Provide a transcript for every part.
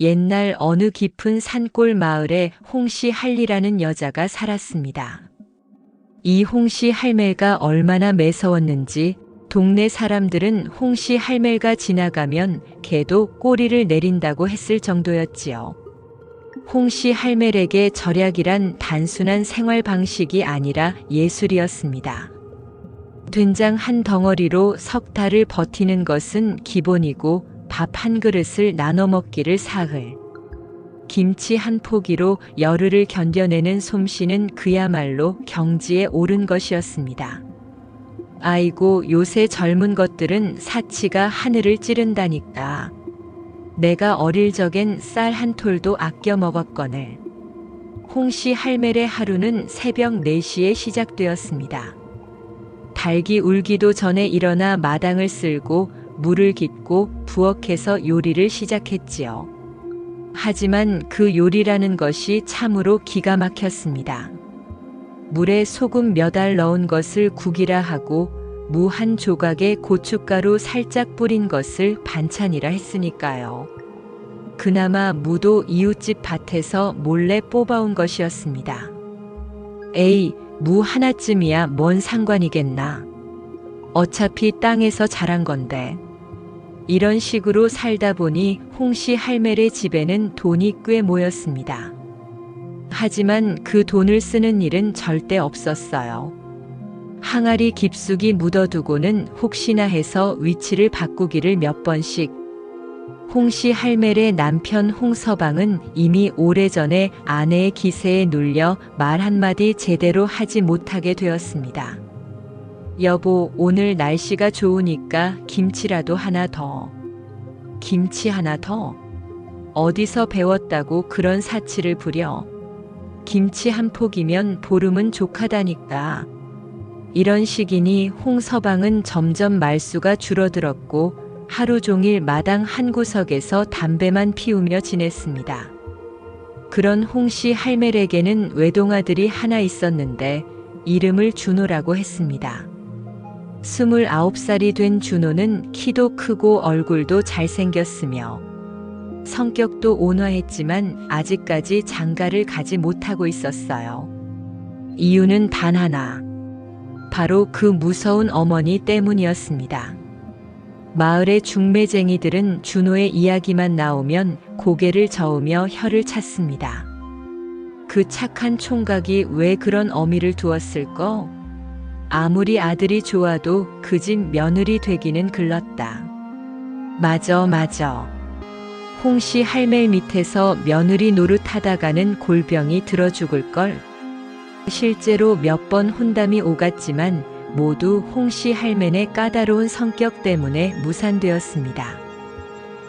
옛날 어느 깊은 산골 마을에 홍씨 할리라는 여자가 살았습니다. 이 홍씨 할매가 얼마나 매서웠는지 동네 사람들은 홍씨 할매가 지나가면 개도 꼬리를 내린다고 했을 정도였지요. 홍씨 할매에게 절약이란 단순한 생활 방식이 아니라 예술이었습니다. 된장 한 덩어리로 석 달을 버티는 것은 기본이고 밥 한 그릇을 나눠 먹기를 사흘. 김치 한 포기로 열흘을 견뎌내는 솜씨는 그야말로 경지에 오른 것이었습니다. 아이고 요새 젊은 것들은 사치가 하늘을 찌른다니까. 내가 어릴 적엔 쌀 한 톨도 아껴 먹었거늘. 홍씨 할매의 하루는 새벽 4시에 시작되었습니다. 닭이 울기도 전에 일어나 마당을 쓸고 물을 깃고 부엌에서 요리를 시작했지요. 하지만 그 요리라는 것이 참으로 기가 막혔습니다. 물에 소금 몇 알 넣은 것을 국이라 하고 무 한 조각에 고춧가루 살짝 뿌린 것을 반찬이라 했으니까요. 그나마 무도 이웃집 밭에서 몰래 뽑아온 것이었습니다. 에이, 무 하나쯤이야 뭔 상관이겠나. 어차피 땅에서 자란 건데. 이런 식으로 살다 보니 홍씨 할매의 집에는 돈이 꽤 모였습니다. 하지만 그 돈을 쓰는 일은 절대 없었어요. 항아리 깊숙이 묻어두고는 혹시나 해서 위치를 바꾸기를 몇 번씩. 홍씨 할매의 남편 홍서방은 이미 오래전에 아내의 기세에 눌려 말 한마디 제대로 하지 못하게 되었습니다. 여보, 오늘 날씨가 좋으니까 김치라도 하나 더. 김치 하나 더? 어디서 배웠다고 그런 사치를 부려? 김치 한 포기면 보름은 족하다니까. 이런 식이니 홍서방은 점점 말수가 줄어들었고 하루 종일 마당 한 구석에서 담배만 피우며 지냈습니다. 그런 홍씨 할매에게는 외동아들이 하나 있었는데 이름을 준호라고 했습니다. 29살이 된 준호는 키도 크고 얼굴도 잘생겼으며 성격도 온화했지만 아직까지 장가를 가지 못하고 있었어요. 이유는 단 하나. 바로 그 무서운 어머니 때문이었습니다. 마을의 중매쟁이들은 준호의 이야기만 나오면 고개를 저으며 혀를 찼습니다. 그 착한 총각이 왜 그런 어미를 두었을까? 아무리 아들이 좋아도 그 집 며느리 되기는 글렀다. 맞아. 홍씨 할매 밑에서 며느리 노릇하다가는 골병이 들어 죽을걸. 실제로 몇 번 혼담이 오갔지만 모두 홍씨 할매의 까다로운 성격 때문에 무산되었습니다.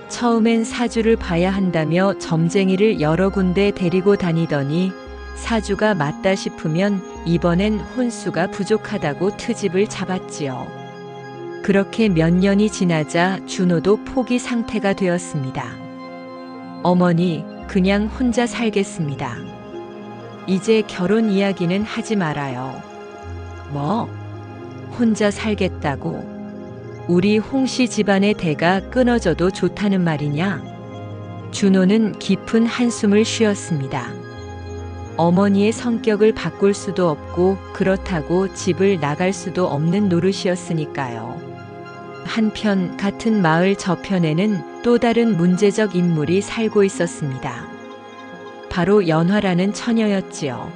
처음엔 사주를 봐야 한다며 점쟁이를 여러 군데 데리고 다니더니 사주가 맞다 싶으면 이번엔 혼수가 부족하다고 트집을 잡았지요. 그렇게 몇 년이 지나자 준호도 포기 상태가 되었습니다. 어머니, 그냥 혼자 살겠습니다. 이제 결혼 이야기는 하지 말아요. 뭐? 혼자 살겠다고? 우리 홍씨 집안의 대가 끊어져도 좋다는 말이냐? 준호는 깊은 한숨을 쉬었습니다. 어머니의 성격을 바꿀 수도 없고 그렇다고 집을 나갈 수도 없는 노릇이었으니까요. 한편 같은 마을 저편에는 또 다른 문제적 인물이 살고 있었습니다. 바로 연화라는 처녀였지요.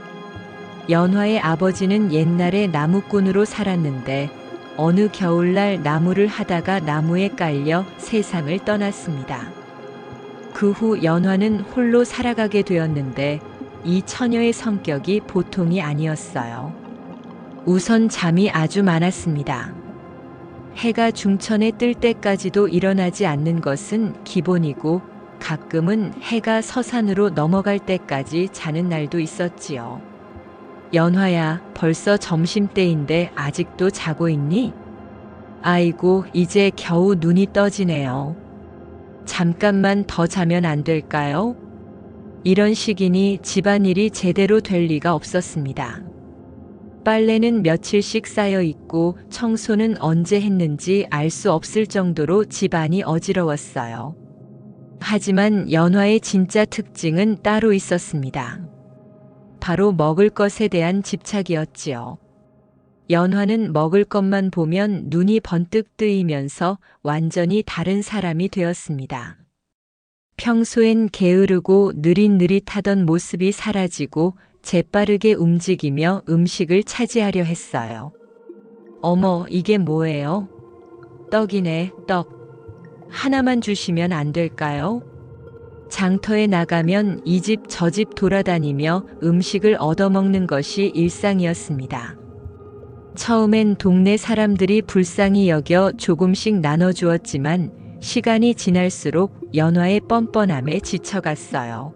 연화의 아버지는 옛날에 나무꾼으로 살았는데 어느 겨울날 나무를 하다가 나무에 깔려 세상을 떠났습니다. 그 후 연화는 홀로 살아가게 되었는데 이 처녀의 성격이 보통이 아니었어요. 우선 잠이 아주 많았습니다. 해가 중천에 뜰 때까지도 일어나지 않는 것은 기본이고 가끔은 해가 서산으로 넘어갈 때까지 자는 날도 있었지요. 연화야, 벌써 점심때인데 아직도 자고 있니? 아이고, 이제 겨우 눈이 떠지네요. 잠깐만 더 자면 안 될까요? 이런 식이니 집안일이 제대로 될 리가 없었습니다. 빨래는 며칠씩 쌓여 있고 청소는 언제 했는지 알 수 없을 정도로 집안이 어지러웠어요. 하지만 연화의 진짜 특징은 따로 있었습니다. 바로 먹을 것에 대한 집착이었지요. 연화는 먹을 것만 보면 눈이 번뜩 뜨이면서 완전히 다른 사람이 되었습니다. 평소엔 게으르고 느릿느릿하던 모습이 사라지고 재빠르게 움직이며 음식을 차지하려 했어요. 어머, 이게 뭐예요? 떡이네, 떡. 하나만 주시면 안 될까요? 장터에 나가면 이 집 저 집 돌아다니며 음식을 얻어먹는 것이 일상이었습니다. 처음엔 동네 사람들이 불쌍히 여겨 조금씩 나눠주었지만 시간이 지날수록 연화의 뻔뻔함에 지쳐갔어요.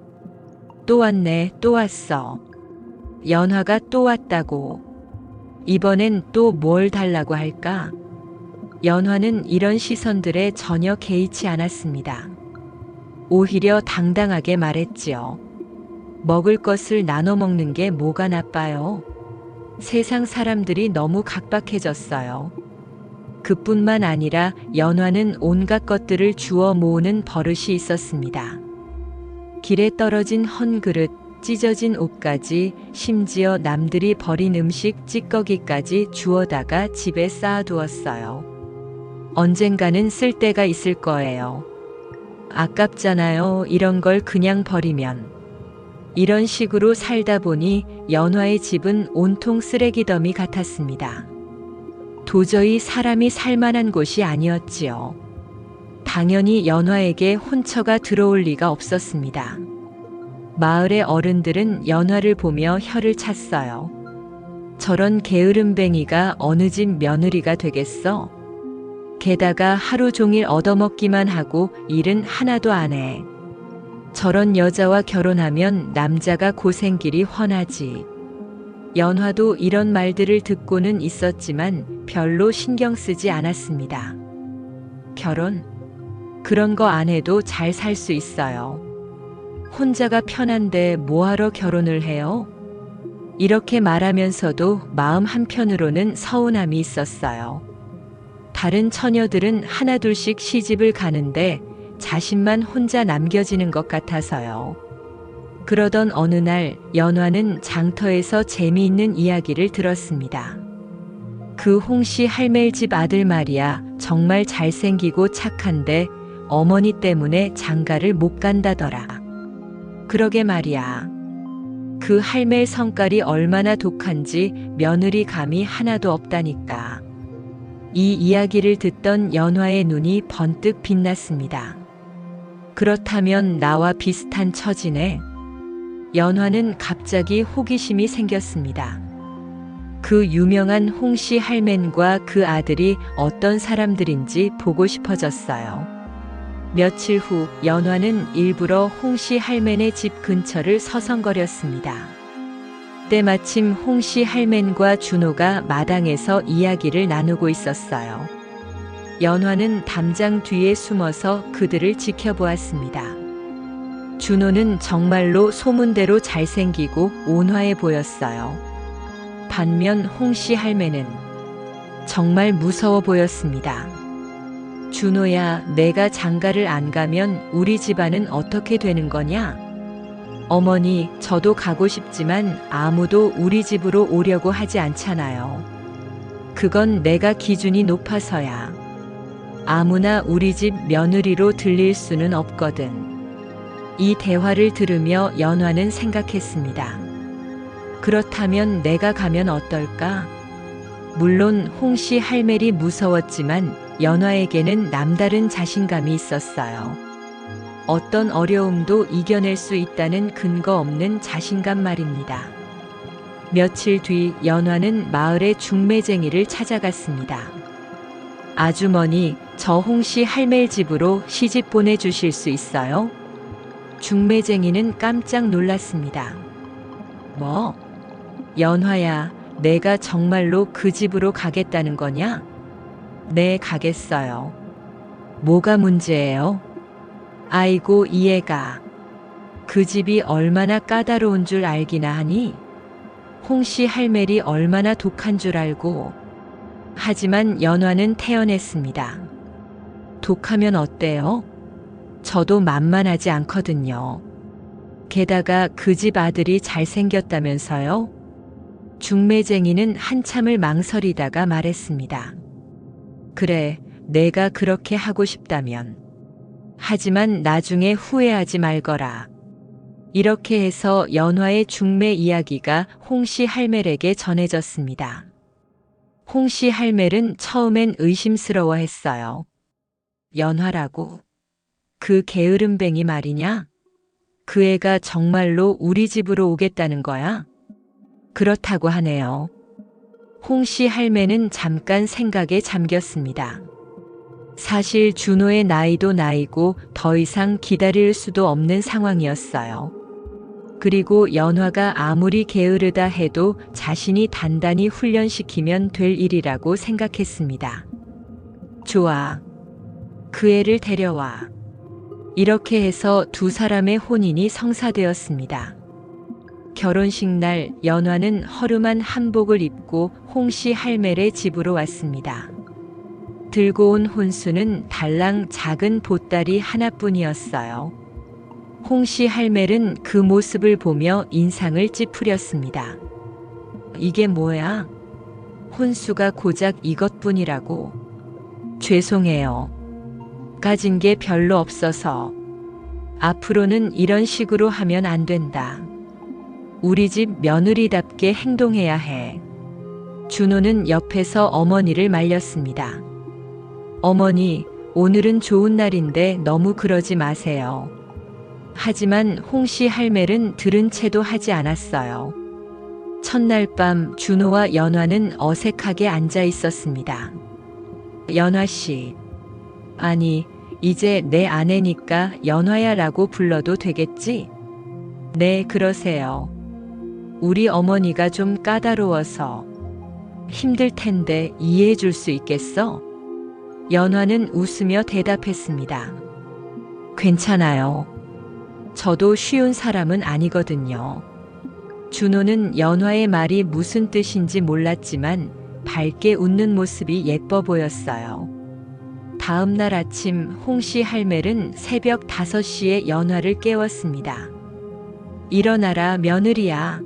또 왔네, 또 왔어. 연화가 또 왔다고. 이번엔 또 뭘 달라고 할까? 연화는 이런 시선들에 전혀 개의치 않았습니다. 오히려 당당하게 말했지요. 먹을 것을 나눠 먹는 게 뭐가 나빠요? 세상 사람들이 너무 각박해졌어요. 그뿐만 아니라 연화는 온갖 것들을 주워 모으는 버릇이 있었습니다. 길에 떨어진 헌 그릇, 찢어진 옷까지, 심지어 남들이 버린 음식 찌꺼기까지 주워다가 집에 쌓아두었어요. 언젠가는 쓸 때가 있을 거예요. 아깝잖아요. 이런 걸 그냥 버리면. 이런 식으로 살다 보니 연화의 집은 온통 쓰레기 더미 같았습니다. 도저히 사람이 살만한 곳이 아니었지요. 당연히 연화에게 혼처가 들어올 리가 없었습니다. 마을의 어른들은 연화를 보며 혀를 찼어요. 저런 게으름뱅이가 어느 집 며느리가 되겠어? 게다가 하루 종일 얻어먹기만 하고 일은 하나도 안 해. 저런 여자와 결혼하면 남자가 고생길이 훤하지. 연화도 이런 말들을 듣고는 있었지만 별로 신경 쓰지 않았습니다. 결혼? 그런 거 안 해도 잘 살 수 있어요. 혼자가 편한데 뭐하러 결혼을 해요? 이렇게 말하면서도 마음 한편으로는 서운함이 있었어요. 다른 처녀들은 하나둘씩 시집을 가는데 자신만 혼자 남겨지는 것 같아서요. 그러던 어느 날 연화는 장터에서 재미있는 이야기를 들었습니다. 그 홍씨 할매 집 아들 말이야 정말 잘생기고 착한데 어머니 때문에 장가를 못 간다더라. 그러게 말이야. 그 할매의 성깔이 얼마나 독한지 며느리 감이 하나도 없다니까. 이 이야기를 듣던 연화의 눈이 번뜩 빛났습니다. 그렇다면 나와 비슷한 처지네. 연화는 갑자기 호기심이 생겼습니다. 그 유명한 홍씨 할맨과 그 아들이 어떤 사람들인지 보고 싶어졌어요. 며칠 후 연화는 일부러 홍씨 할맨의 집 근처를 서성거렸습니다. 때마침 홍씨 할맨과 준호가 마당에서 이야기를 나누고 있었어요. 연화는 담장 뒤에 숨어서 그들을 지켜보았습니다. 준호는 정말로 소문대로 잘생기고 온화해 보였어요. 반면 홍씨 할매는 정말 무서워 보였습니다. 준호야, 내가 장가를 안 가면 우리 집안은 어떻게 되는 거냐? 어머니, 저도 가고 싶지만 아무도 우리 집으로 오려고 하지 않잖아요. 그건 내가 기준이 높아서야. 아무나 우리 집 며느리로 들릴 수는 없거든. 이 대화를 들으며 연화는 생각했습니다. 그렇다면 내가 가면 어떨까? 물론 홍씨 할멜이 무서웠지만 연화에게는 남다른 자신감이 있었어요. 어떤 어려움도 이겨낼 수 있다는 근거 없는 자신감 말입니다. 며칠 뒤 연화는 마을의 중매쟁이를 찾아갔습니다. 아주머니, 저 홍씨 할멜 집으로 시집 보내주실 수 있어요? 중매쟁이는 깜짝 놀랐습니다. 뭐? 연화야, 내가 정말로 그 집으로 가겠다는 거냐? 네, 가겠어요. 뭐가 문제예요? 아이고, 이해가. 그 집이 얼마나 까다로운 줄 알기나 하니? 홍씨 할멜이 얼마나 독한 줄 알고. 하지만 연화는 태연했습니다. 독하면 어때요? 저도 만만하지 않거든요. 게다가 그 집 아들이 잘생겼다면서요? 중매쟁이는 한참을 망설이다가 말했습니다. 그래, 내가 그렇게 하고 싶다면. 하지만 나중에 후회하지 말거라. 이렇게 해서 연화의 중매 이야기가 홍씨 할멜에게 전해졌습니다. 홍씨 할멜은 처음엔 의심스러워했어요. 연화라고? 그 게으름뱅이 말이냐? 그 애가 정말로 우리 집으로 오겠다는 거야? 그렇다고 하네요. 홍씨 할매는 잠깐 생각에 잠겼습니다. 사실 준호의 나이도 나이고 더 이상 기다릴 수도 없는 상황이었어요. 그리고 연화가 아무리 게으르다 해도 자신이 단단히 훈련시키면 될 일이라고 생각했습니다. 좋아. 그 애를 데려와. 이렇게 해서 두 사람의 혼인이 성사되었습니다. 결혼식 날 연화는 허름한 한복을 입고 홍씨 할멜의 집으로 왔습니다. 들고 온 혼수는 달랑 작은 보따리 하나뿐이었어요. 홍씨 할멜은 그 모습을 보며 인상을 찌푸렸습니다. 이게 뭐야? 혼수가 고작 이것뿐이라고. 죄송해요. 가진 게 별로 없어서. 앞으로는 이런 식으로 하면 안 된다. 우리 집 며느리답게 행동해야 해. 준호는 옆에서 어머니를 말렸습니다. 어머니, 오늘은 좋은 날인데 너무 그러지 마세요. 하지만 홍씨 할멜은 들은 채도 하지 않았어요. 첫날 밤 준호와 연화는 어색하게 앉아 있었습니다. 연화씨. 아니, 이제 내 아내니까 연화야라고 불러도 되겠지? 네, 그러세요. 우리 어머니가 좀 까다로워서 힘들 텐데 이해해 줄 수 있겠어? 연화는 웃으며 대답했습니다. 괜찮아요. 저도 쉬운 사람은 아니거든요. 준호는 연화의 말이 무슨 뜻인지 몰랐지만 밝게 웃는 모습이 예뻐 보였어요. 다음 날 아침 홍씨 할멜은 새벽 5시에 연화를 깨웠습니다. 일어나라 며느리야.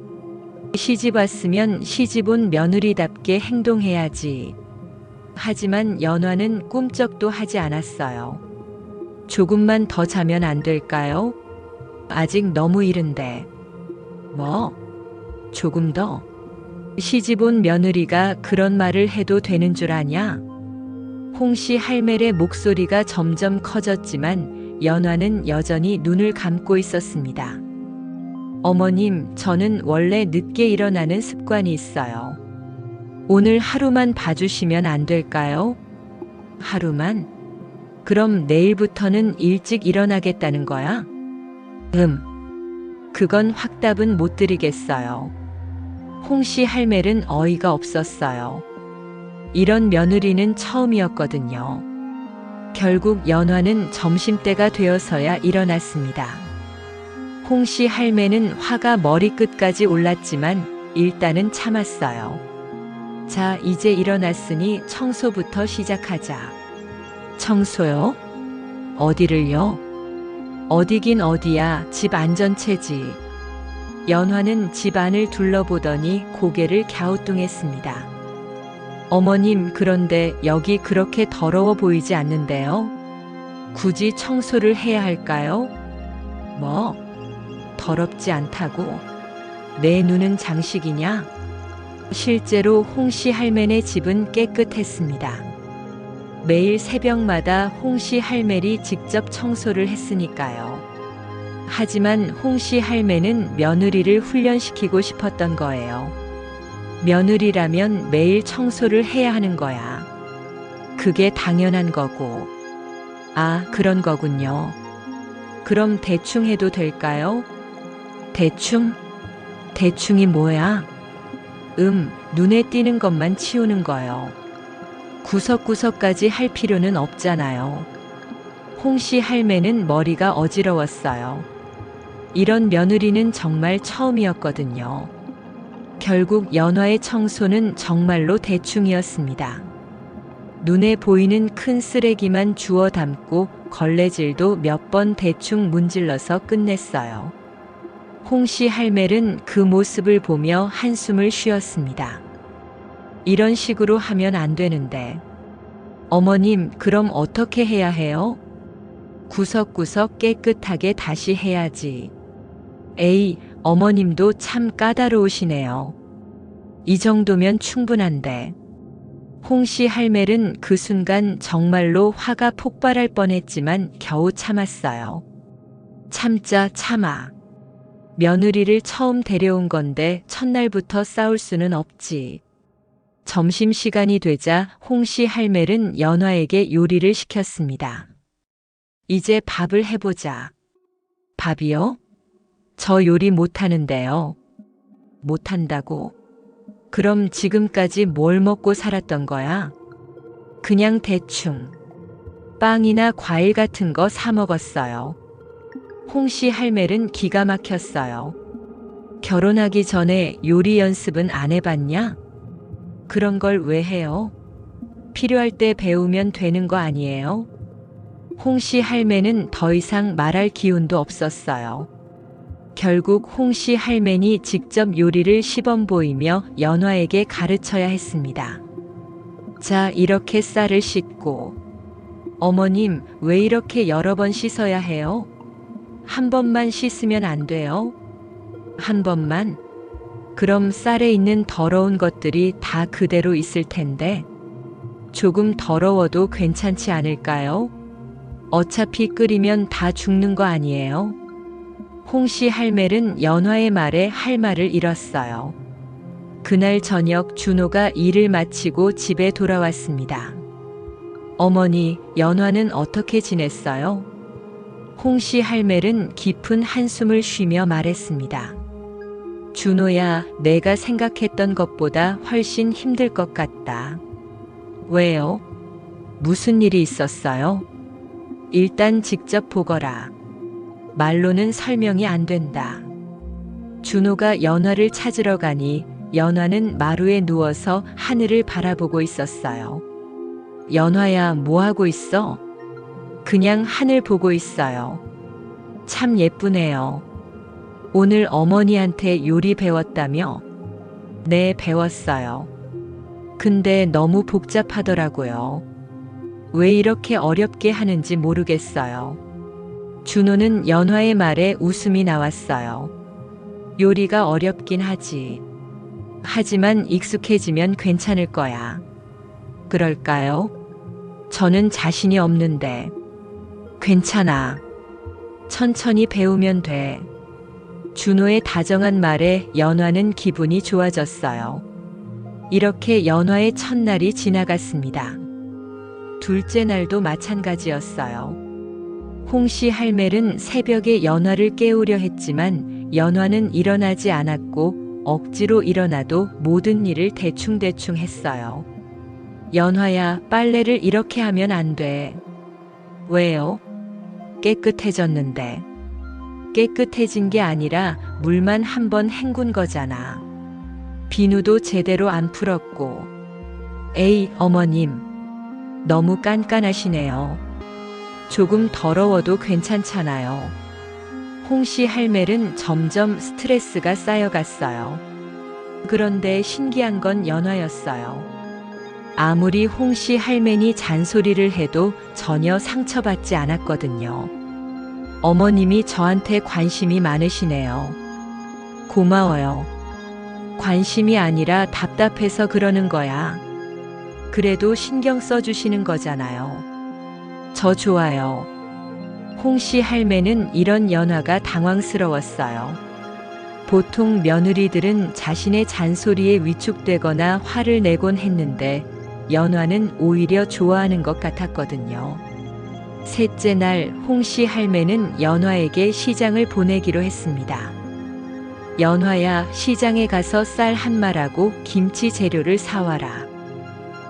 시집 왔으면 시집 온 며느리답게 행동해야지. 하지만 연화는 꿈쩍도 하지 않았어요. 조금만 더 자면 안 될까요? 아직 너무 이른데. 뭐? 조금 더? 시집 온 며느리가 그런 말을 해도 되는 줄 아냐? 홍씨 할멜의 목소리가 점점 커졌지만 연화는 여전히 눈을 감고 있었습니다. 어머님, 저는 원래 늦게 일어나는 습관이 있어요. 오늘 하루만 봐주시면 안 될까요? 하루만? 그럼 내일부터는 일찍 일어나겠다는 거야? 그건 확답은 못 드리겠어요. 홍씨 할멜은 어이가 없었어요. 이런 며느리는 처음이었거든요. 결국 연화는 점심때가 되어서야 일어났습니다. 홍씨 할매는 화가 머리끝까지 올랐지만 일단은 참았어요. 자, 이제 일어났으니 청소부터 시작하자. 청소요? 어디를요? 어디긴 어디야, 집 안전체지. 연화는 집 안을 둘러보더니 고개를 갸우뚱했습니다. 어머님, 그런데 여기 그렇게 더러워 보이지 않는데요? 굳이 청소를 해야 할까요? 뭐? 더럽지 않다고? 내 눈은 장식이냐? 실제로 홍씨 할멜의 집은 깨끗했습니다. 매일 새벽마다 홍씨 할멜이 직접 청소를 했으니까요. 하지만 홍씨 할매는 며느리를 훈련시키고 싶었던 거예요. 며느리라면 매일 청소를 해야 하는 거야. 그게 당연한 거고. 아, 그런 거군요. 그럼 대충 해도 될까요? 대충? 대충이 뭐야? 눈에 띄는 것만 치우는 거요. 구석구석까지 할 필요는 없잖아요. 홍씨 할매는 머리가 어지러웠어요. 이런 며느리는 정말 처음이었거든요. 결국 연화의 청소는 정말로 대충이었습니다. 눈에 보이는 큰 쓰레기만 주워 담고 걸레질도 몇 번 대충 문질러서 끝냈어요. 홍씨 할매는 그 모습을 보며 한숨을 쉬었습니다. 이런 식으로 하면 안 되는데. 어머님, 그럼 어떻게 해야 해요? 구석구석 깨끗하게 다시 해야지. 에이, 어머님도 참 까다로우시네요. 이 정도면 충분한데. 홍씨 할매는 그 순간 정말로 화가 폭발할 뻔했지만 겨우 참았어요. 참자 참아. 며느리를 처음 데려온 건데 첫날부터 싸울 수는 없지. 점심시간이 되자 홍씨 할매는 연화에게 요리를 시켰습니다. 이제 밥을 해보자. 밥이요? 저 요리 못하는데요. 못한다고? 그럼 지금까지 뭘 먹고 살았던 거야? 그냥 대충. 빵이나 과일 같은 거 사 먹었어요. 홍씨 할매는 기가 막혔어요. 결혼하기 전에 요리 연습은 안 해봤냐? 그런 걸 왜 해요? 필요할 때 배우면 되는 거 아니에요? 홍씨 할매는 더 이상 말할 기운도 없었어요. 결국 홍씨 할매니 직접 요리를 시범 보이며 연화에게 가르쳐야 했습니다. 자, 이렇게 쌀을 씻고. 어머님, 왜 이렇게 여러 번 씻어야 해요? 한 번만 씻으면 안 돼요? 한 번만? 그럼 쌀에 있는 더러운 것들이 다 그대로 있을 텐데. 조금 더러워도 괜찮지 않을까요? 어차피 끓이면 다 죽는 거 아니에요? 홍씨 할매는 연화의 말에 할 말을 잃었어요. 그날 저녁 준호가 일을 마치고 집에 돌아왔습니다. 어머니, 연화는 어떻게 지냈어요? 홍씨 할매는 깊은 한숨을 쉬며 말했습니다. 준호야, 내가 생각했던 것보다 훨씬 힘들 것 같다. 왜요? 무슨 일이 있었어요? 일단 직접 보거라. 말로는 설명이 안 된다. 준호가 연화를 찾으러 가니 연화는 마루에 누워서 하늘을 바라보고 있었어요. 연화야, 뭐 하고 있어? 그냥 하늘 보고 있어요. 참 예쁘네요. 오늘 어머니한테 요리 배웠다며? 네, 배웠어요. 근데 너무 복잡하더라고요. 왜 이렇게 어렵게 하는지 모르겠어요. 준호는 연화의 말에 웃음이 나왔어요. 요리가 어렵긴 하지. 하지만 익숙해지면 괜찮을 거야. 그럴까요? 저는 자신이 없는데. 괜찮아. 천천히 배우면 돼. 준호의 다정한 말에 연화는 기분이 좋아졌어요. 이렇게 연화의 첫날이 지나갔습니다. 둘째 날도 마찬가지였어요. 홍씨 할매는 새벽에 연화를 깨우려 했지만 연화는 일어나지 않았고 억지로 일어나도 모든 일을 대충대충 했어요. 연화야, 빨래를 이렇게 하면 안 돼. 왜요? 깨끗해졌는데. 깨끗해진 게 아니라 물만 한 번 헹군 거잖아. 비누도 제대로 안 풀었고. 에이, 어머님. 너무 깐깐하시네요. 조금 더러워도 괜찮잖아요. 홍씨 할매는 점점 스트레스가 쌓여갔어요. 그런데 신기한 건 연화였어요. 아무리 홍씨 할매니 잔소리를 해도 전혀 상처받지 않았거든요. 어머님이 저한테 관심이 많으시네요. 고마워요. 관심이 아니라 답답해서 그러는 거야. 그래도 신경 써주시는 거잖아요. 저 좋아요. 홍씨 할매는 이런 연화가 당황스러웠어요. 보통 며느리들은 자신의 잔소리에 위축되거나 화를 내곤 했는데 연화는 오히려 좋아하는 것 같았거든요. 셋째 날 홍씨 할매는 연화에게 시장을 보내기로 했습니다. 연화야, 시장에 가서 쌀 한 마라고 김치 재료를 사와라.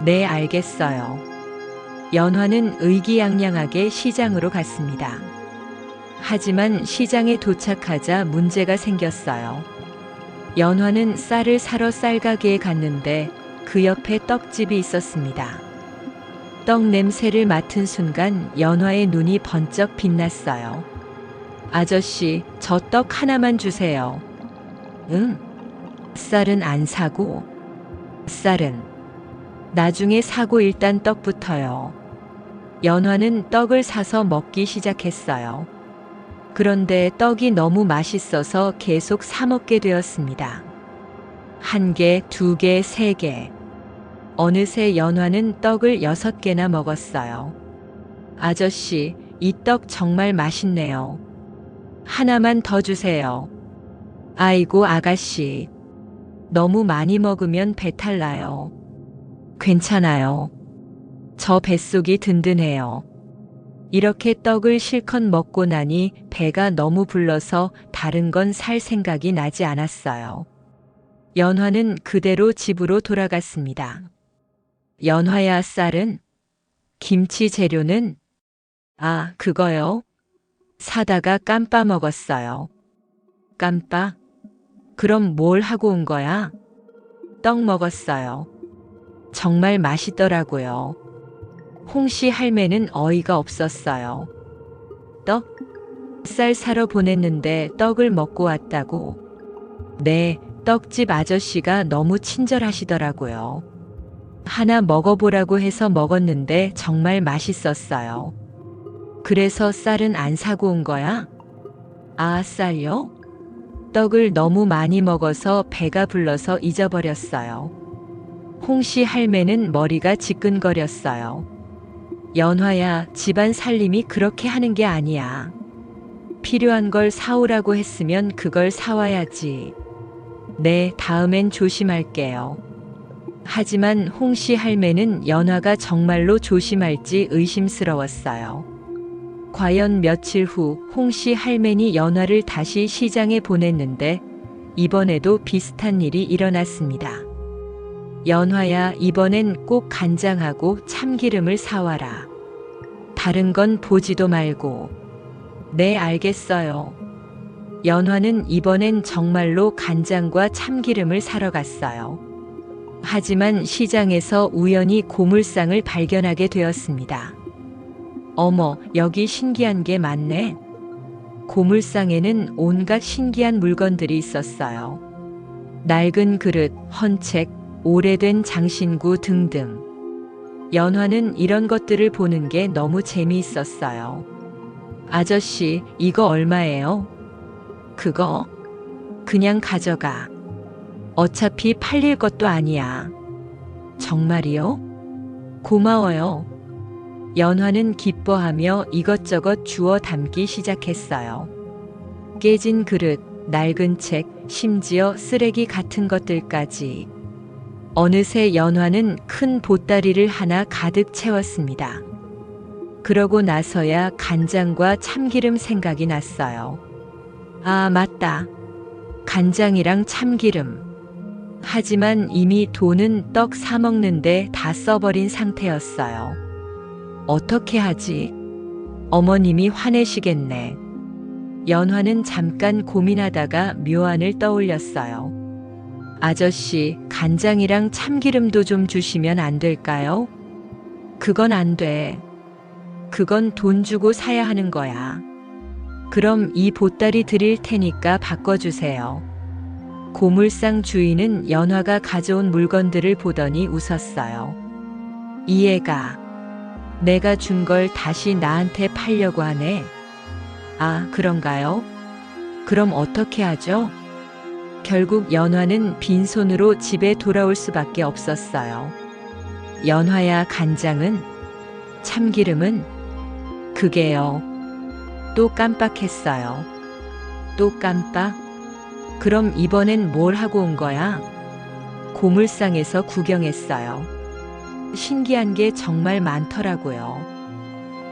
네, 알겠어요. 연화는 의기양양하게 시장으로 갔습니다. 하지만 시장에 도착하자 문제가 생겼어요. 연화는 쌀을 사러 쌀가게에 갔는데 그 옆에 떡집이 있었습니다. 떡 냄새를 맡은 순간 연화의 눈이 번쩍 빛났어요. 아저씨, 저 떡 하나만 주세요. 응? 쌀은 안 사고. 쌀은 나중에 사고 일단 떡부터요. 연화는 떡을 사서 먹기 시작했어요. 그런데 떡이 너무 맛있어서 계속 사 먹게 되었습니다. 1개, 2개, 3개. 어느새 연화는 떡을 6개나 먹었어요. 아저씨, 이 떡 정말 맛있네요. 하나만 더 주세요. 아이고, 아가씨. 너무 많이 먹으면 배탈 나요. 괜찮아요. 저 뱃속이 든든해요. 이렇게 떡을 실컷 먹고 나니 배가 너무 불러서 다른 건 살 생각이 나지 않았어요. 연화는 그대로 집으로 돌아갔습니다. 연화야, 쌀은? 김치 재료는? 아, 그거요? 사다가 깜빠 먹었어요. 깜빠? 그럼 뭘 하고 온 거야? 떡 먹었어요. 정말 맛있더라고요. 홍씨 할매는 어이가 없었어요. 떡? 쌀 사러 보냈는데 떡을 먹고 왔다고. 네, 떡집 아저씨가 너무 친절하시더라고요. 하나 먹어보라고 해서 먹었는데 정말 맛있었어요. 그래서 쌀은 안 사고 온 거야? 아, 쌀요? 떡을 너무 많이 먹어서 배가 불러서 잊어버렸어요. 홍씨 할매는 머리가 지끈거렸어요. 연화야, 집안 살림이 그렇게 하는 게 아니야. 필요한 걸 사오라고 했으면 그걸 사와야지. 네, 다음엔 조심할게요. 하지만 홍씨 할매는 연화가 정말로 조심할지 의심스러웠어요. 과연 며칠 후 홍씨 할매니 연화를 다시 시장에 보냈는데 이번에도 비슷한 일이 일어났습니다. 연화야, 이번엔 꼭 간장하고 참기름을 사와라. 다른 건 보지도 말고. 네, 알겠어요. 연화는 이번엔 정말로 간장과 참기름을 사러 갔어요. 하지만 시장에서 우연히 고물상을 발견하게 되었습니다. 어머, 여기 신기한 게 많네. 고물상에는 온갖 신기한 물건들이 있었어요. 낡은 그릇, 헌책, 오래된 장신구 등등. 연화는 이런 것들을 보는 게 너무 재미있었어요. 아저씨, 이거 얼마예요? 그거? 그냥 가져가. 어차피 팔릴 것도 아니야. 정말이요? 고마워요. 연화는 기뻐하며 이것저것 주워 담기 시작했어요. 깨진 그릇, 낡은 책, 심지어 쓰레기 같은 것들까지. 어느새 연화는 큰 보따리를 하나 가득 채웠습니다. 그러고 나서야 간장과 참기름 생각이 났어요. 아, 맞다. 간장이랑 참기름. 하지만 이미 돈은 떡 사 먹는데 다 써버린 상태였어요. 어떻게 하지? 어머님이 화내시겠네. 연화는 잠깐 고민하다가 묘안을 떠올렸어요. 아저씨, 간장이랑 참기름도 좀 주시면 안 될까요? 그건 안 돼. 그건 돈 주고 사야 하는 거야. 그럼 이 보따리 드릴 테니까 바꿔주세요. 고물상 주인은 연화가 가져온 물건들을 보더니 웃었어요. 이 애가 내가 준 걸 다시 나한테 팔려고 하네. 아, 그런가요? 그럼 어떻게 하죠? 결국 연화는 빈손으로 집에 돌아올 수밖에 없었어요. 연화야, 간장은? 참기름은? 그게요. 또 깜빡했어요. 또 깜빡? 그럼 이번엔 뭘 하고 온 거야? 고물상에서 구경했어요. 신기한 게 정말 많더라고요.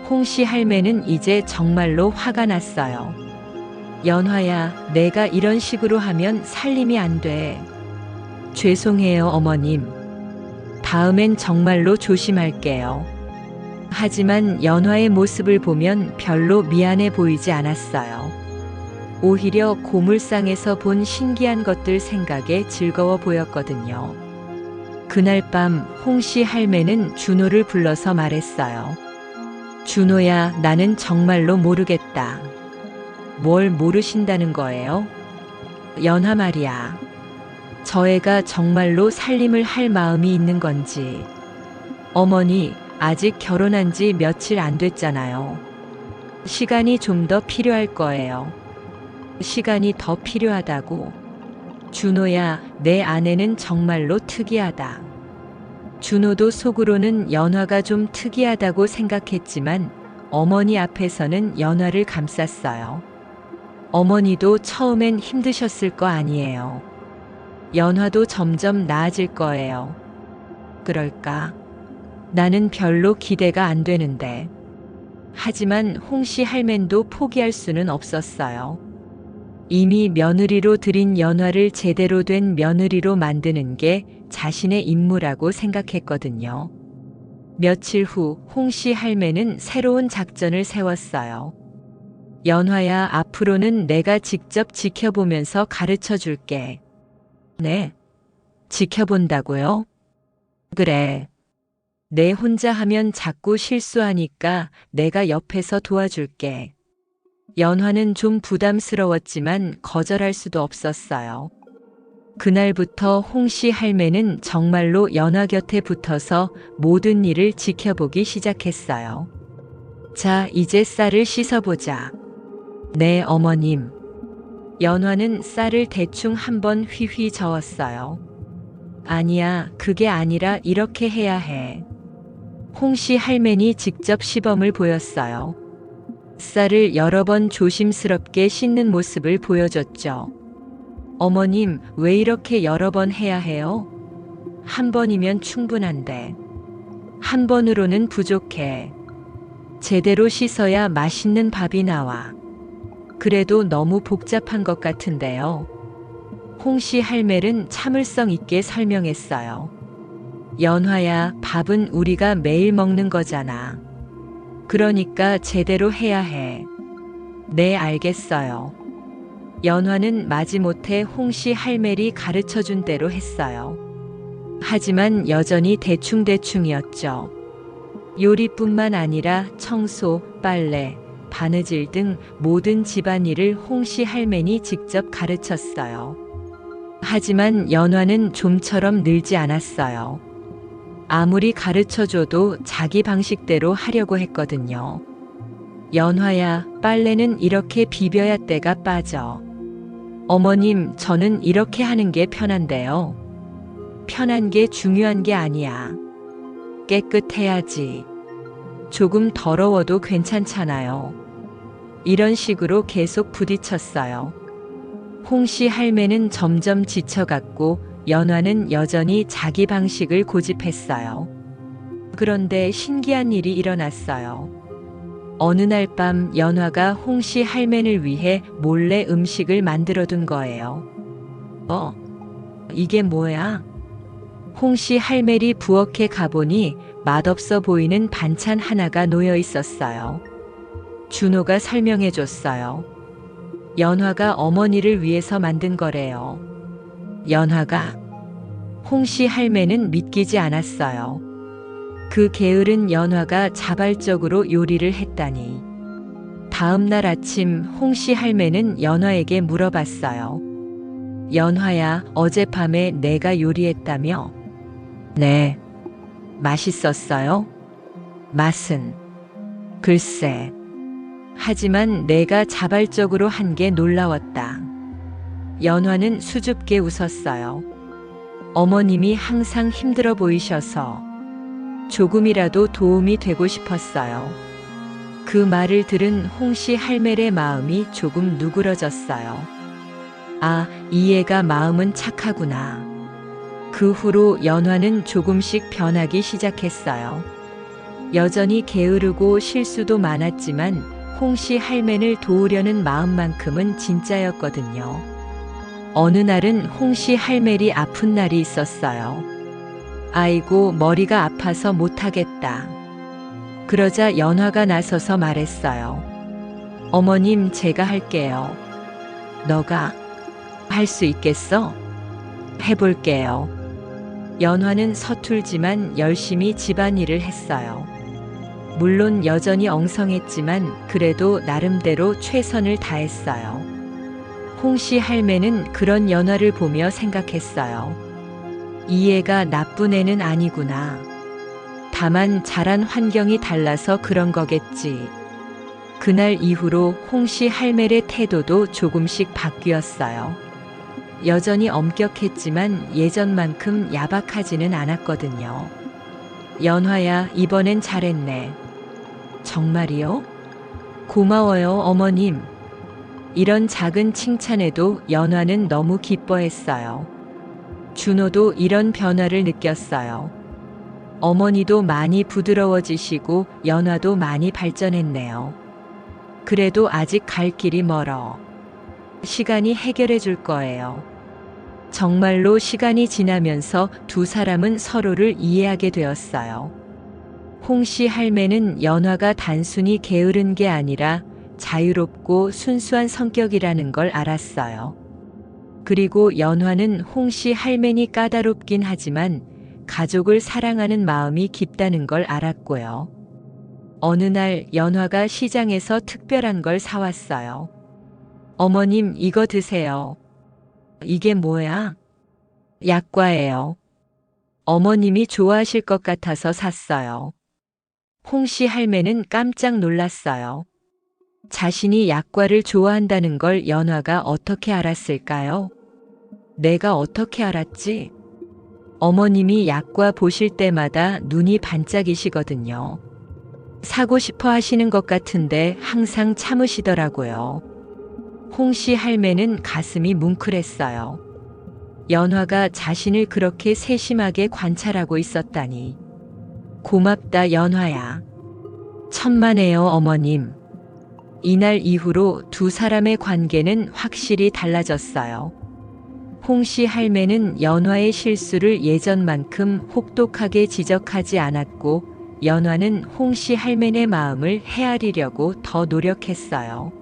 홍씨 할매는 이제 정말로 화가 났어요. 연화야, 내가 이런 식으로 하면 살림이 안 돼. 죄송해요, 어머님. 다음엔 정말로 조심할게요. 하지만 연화의 모습을 보면 별로 미안해 보이지 않았어요. 오히려 고물상에서 본 신기한 것들 생각에 즐거워 보였거든요. 그날 밤 홍씨 할매는 준호를 불러서 말했어요. 준호야, 나는 정말로 모르겠다. 뭘 모르신다는 거예요? 연화 말이야. 저 애가 정말로 살림을 할 마음이 있는 건지. 어머니, 아직 결혼한 지 며칠 안 됐잖아요. 시간이 좀 더 필요할 거예요. 시간이 더 필요하다고. 준호야, 내 아내는 정말로 특이하다. 준호도 속으로는 연화가 좀 특이하다고 생각했지만 어머니 앞에서는 연화를 감쌌어요. 어머니도 처음엔 힘드셨을 거 아니에요. 연화도 점점 나아질 거예요. 그럴까? 나는 별로 기대가 안 되는데. 하지만 홍씨 할맨도 포기할 수는 없었어요. 이미 며느리로 들인 연화를 제대로 된 며느리로 만드는 게 자신의 임무라고 생각했거든요. 며칠 후 홍씨 할매는 새로운 작전을 세웠어요. 연화야, 앞으로는 내가 직접 지켜보면서 가르쳐 줄게. 네? 지켜본다고요? 그래. 내 혼자 하면 자꾸 실수하니까 내가 옆에서 도와줄게. 연화는 좀 부담스러웠지만 거절할 수도 없었어요. 그날부터 홍씨 할매는 정말로 연화 곁에 붙어서 모든 일을 지켜보기 시작했어요. 자, 이제 쌀을 씻어보자. 네, 어머님. 연화는 쌀을 대충 한번 휘휘 저었어요. 아니야, 그게 아니라 이렇게 해야 해. 홍씨 할매니 직접 시범을 보였어요. 쌀을 여러 번 조심스럽게 씻는 모습을 보여줬죠. 어머님, 왜 이렇게 여러 번 해야 해요? 한 번이면 충분한데. 한 번으로는 부족해. 제대로 씻어야 맛있는 밥이 나와. 그래도 너무 복잡한 것 같은데요. 홍씨 할매는 참을성 있게 설명했어요. 연화야, 밥은 우리가 매일 먹는 거잖아. 그러니까 제대로 해야 해. 네, 알겠어요. 연화는 마지못해 홍씨 할매리 가르쳐준 대로 했어요. 하지만 여전히 대충대충이었죠. 요리뿐만 아니라 청소, 빨래, 바느질 등 모든 집안일을 홍씨 할매니 직접 가르쳤어요. 하지만 연화는 좀처럼 늘지 않았어요. 아무리 가르쳐줘도 자기 방식대로 하려고 했거든요. 연화야, 빨래는 이렇게 비벼야 때가 빠져. 어머님, 저는 이렇게 하는 게 편한데요. 편한 게 중요한 게 아니야. 깨끗해야지. 조금 더러워도 괜찮잖아요. 이런 식으로 계속 부딪혔어요. 홍씨 할매는 점점 지쳐갔고 연화는 여전히 자기 방식을 고집했어요. 그런데 신기한 일이 일어났어요. 어느 날 밤 연화가 홍씨 할매를 위해 몰래 음식을 만들어둔 거예요. 이게 뭐야? 홍씨 할매리 부엌에 가보니 맛없어 보이는 반찬 하나가 놓여 있었어요. 준호가 설명해 줬어요. 연화가 어머니를 위해서 만든 거래요. 연화가? 홍씨 할매는 믿기지 않았어요. 그 게으른 연화가 자발적으로 요리를 했다니. 다음 날 아침 홍씨 할매는 연화에게 물어봤어요. 연화야, 어젯밤에 내가 요리했다며? 네. 맛있었어요? 맛은? 글쎄. 하지만 내가 자발적으로 한 게 놀라웠다. 연화는 수줍게 웃었어요. 어머님이 항상 힘들어 보이셔서 조금이라도 도움이 되고 싶었어요. 그 말을 들은 홍씨 할매의 마음이 조금 누그러졌어요. 아, 이 애가 마음은 착하구나. 그 후로 연화는 조금씩 변하기 시작했어요. 여전히 게으르고 실수도 많았지만 홍씨 할매를 도우려는 마음만큼은 진짜였거든요. 어느 날은 홍씨 할매리 아픈 날이 있었어요. 아이고, 머리가 아파서 못하겠다. 그러자 연화가 나서서 말했어요. 어머님, 제가 할게요. 너가 할 수 있겠어? 해볼게요. 연화는 서툴지만 열심히 집안일을 했어요. 물론 여전히 엉성했지만 그래도 나름대로 최선을 다했어요. 홍씨 할매는 그런 연화를 보며 생각했어요. 이 애가 나쁜 애는 아니구나. 다만 자란 환경이 달라서 그런 거겠지. 그날 이후로 홍씨 할매의 태도도 조금씩 바뀌었어요. 여전히 엄격했지만 예전만큼 야박하지는 않았거든요. 연화야, 이번엔 잘했네. 정말이요? 고마워요, 어머님. 이런 작은 칭찬에도 연화는 너무 기뻐했어요. 준호도 이런 변화를 느꼈어요. 어머니도 많이 부드러워지시고 연화도 많이 발전했네요. 그래도 아직 갈 길이 멀어. 시간이 해결해 줄 거예요. 정말로 시간이 지나면서 두 사람은 서로를 이해하게 되었어요. 홍씨 할매는 연화가 단순히 게으른 게 아니라 자유롭고 순수한 성격이라는 걸 알았어요. 그리고 연화는 홍씨 할매니 까다롭긴 하지만 가족을 사랑하는 마음이 깊다는 걸 알았고요. 어느 날 연화가 시장에서 특별한 걸 사왔어요. 어머님, 이거 드세요. 이게 뭐야? 약과예요. 어머님이 좋아하실 것 같아서 샀어요. 홍씨 할매는 깜짝 놀랐어요. 자신이 약과를 좋아한다는 걸 연화가 어떻게 알았을까요? 내가 어떻게 알았지? 어머님이 약과 보실 때마다 눈이 반짝이시거든요. 사고 싶어 하시는 것 같은데 항상 참으시더라고요. 홍씨 할매는 가슴이 뭉클했어요. 연화가 자신을 그렇게 세심하게 관찰하고 있었다니. 고맙다, 연화야. 천만에요, 어머님. 이날 이후로 두 사람의 관계는 확실히 달라졌어요. 홍씨 할매는 연화의 실수를 예전만큼 혹독하게 지적하지 않았고, 연화는 홍씨 할매의 마음을 헤아리려고 더 노력했어요.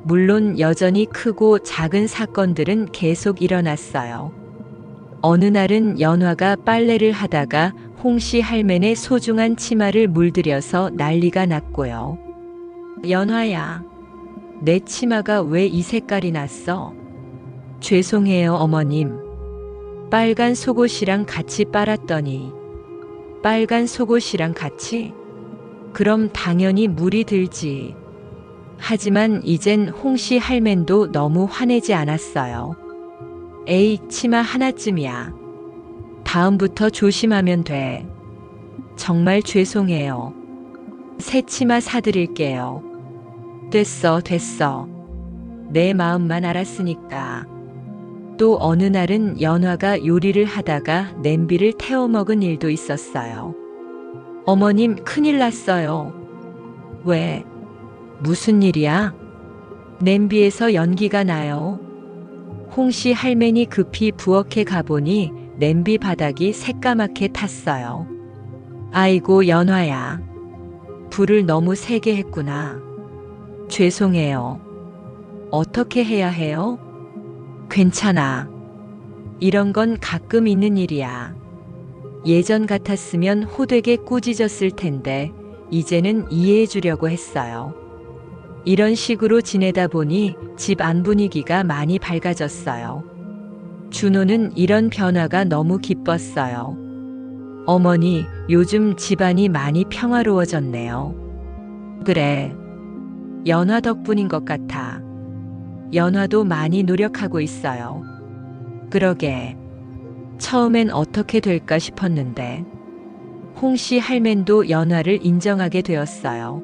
물론 여전히 크고 작은 사건들은 계속 일어났어요. 어느 날은 연화가 빨래를 하다가 홍씨 할매의 소중한 치마를 물들여서 난리가 났고요. 연화야, 내 치마가 왜 이 색깔이 났어? 죄송해요, 어머님. 빨간 속옷이랑 같이 빨았더니. 빨간 속옷이랑 같이? 그럼 당연히 물이 들지. 하지만 이젠 홍씨 할맨도 너무 화내지 않았어요. 에이, 치마 하나쯤이야. 다음부터 조심하면 돼. 정말 죄송해요. 새 치마 사드릴게요. 됐어. 내 마음만 알았으니까. 또 어느 날은 연화가 요리를 하다가 냄비를 태워 먹은 일도 있었어요. 어머님, 큰일 났어요. 왜? 무슨 일이야? 냄비에서 연기가 나요. 홍씨 할매니 급히 부엌에 가보니 냄비 바닥이 새까맣게 탔어요. 아이고, 연화야. 불을 너무 세게 했구나. 죄송해요. 어떻게 해야 해요? 괜찮아. 이런 건 가끔 있는 일이야. 예전 같았으면 호되게 꾸짖었을 텐데 이제는 이해해 주려고 했어요. 이런 식으로 지내다 보니 집 안 분위기가 많이 밝아졌어요. 준호는 이런 변화가 너무 기뻤어요. 어머니, 요즘 집안이 많이 평화로워졌네요. 그래. 연화 덕분인 것 같아. 연화도 많이 노력하고 있어요. 그러게. 처음엔 어떻게 될까 싶었는데. 홍씨 할맨도 연화를 인정하게 되었어요.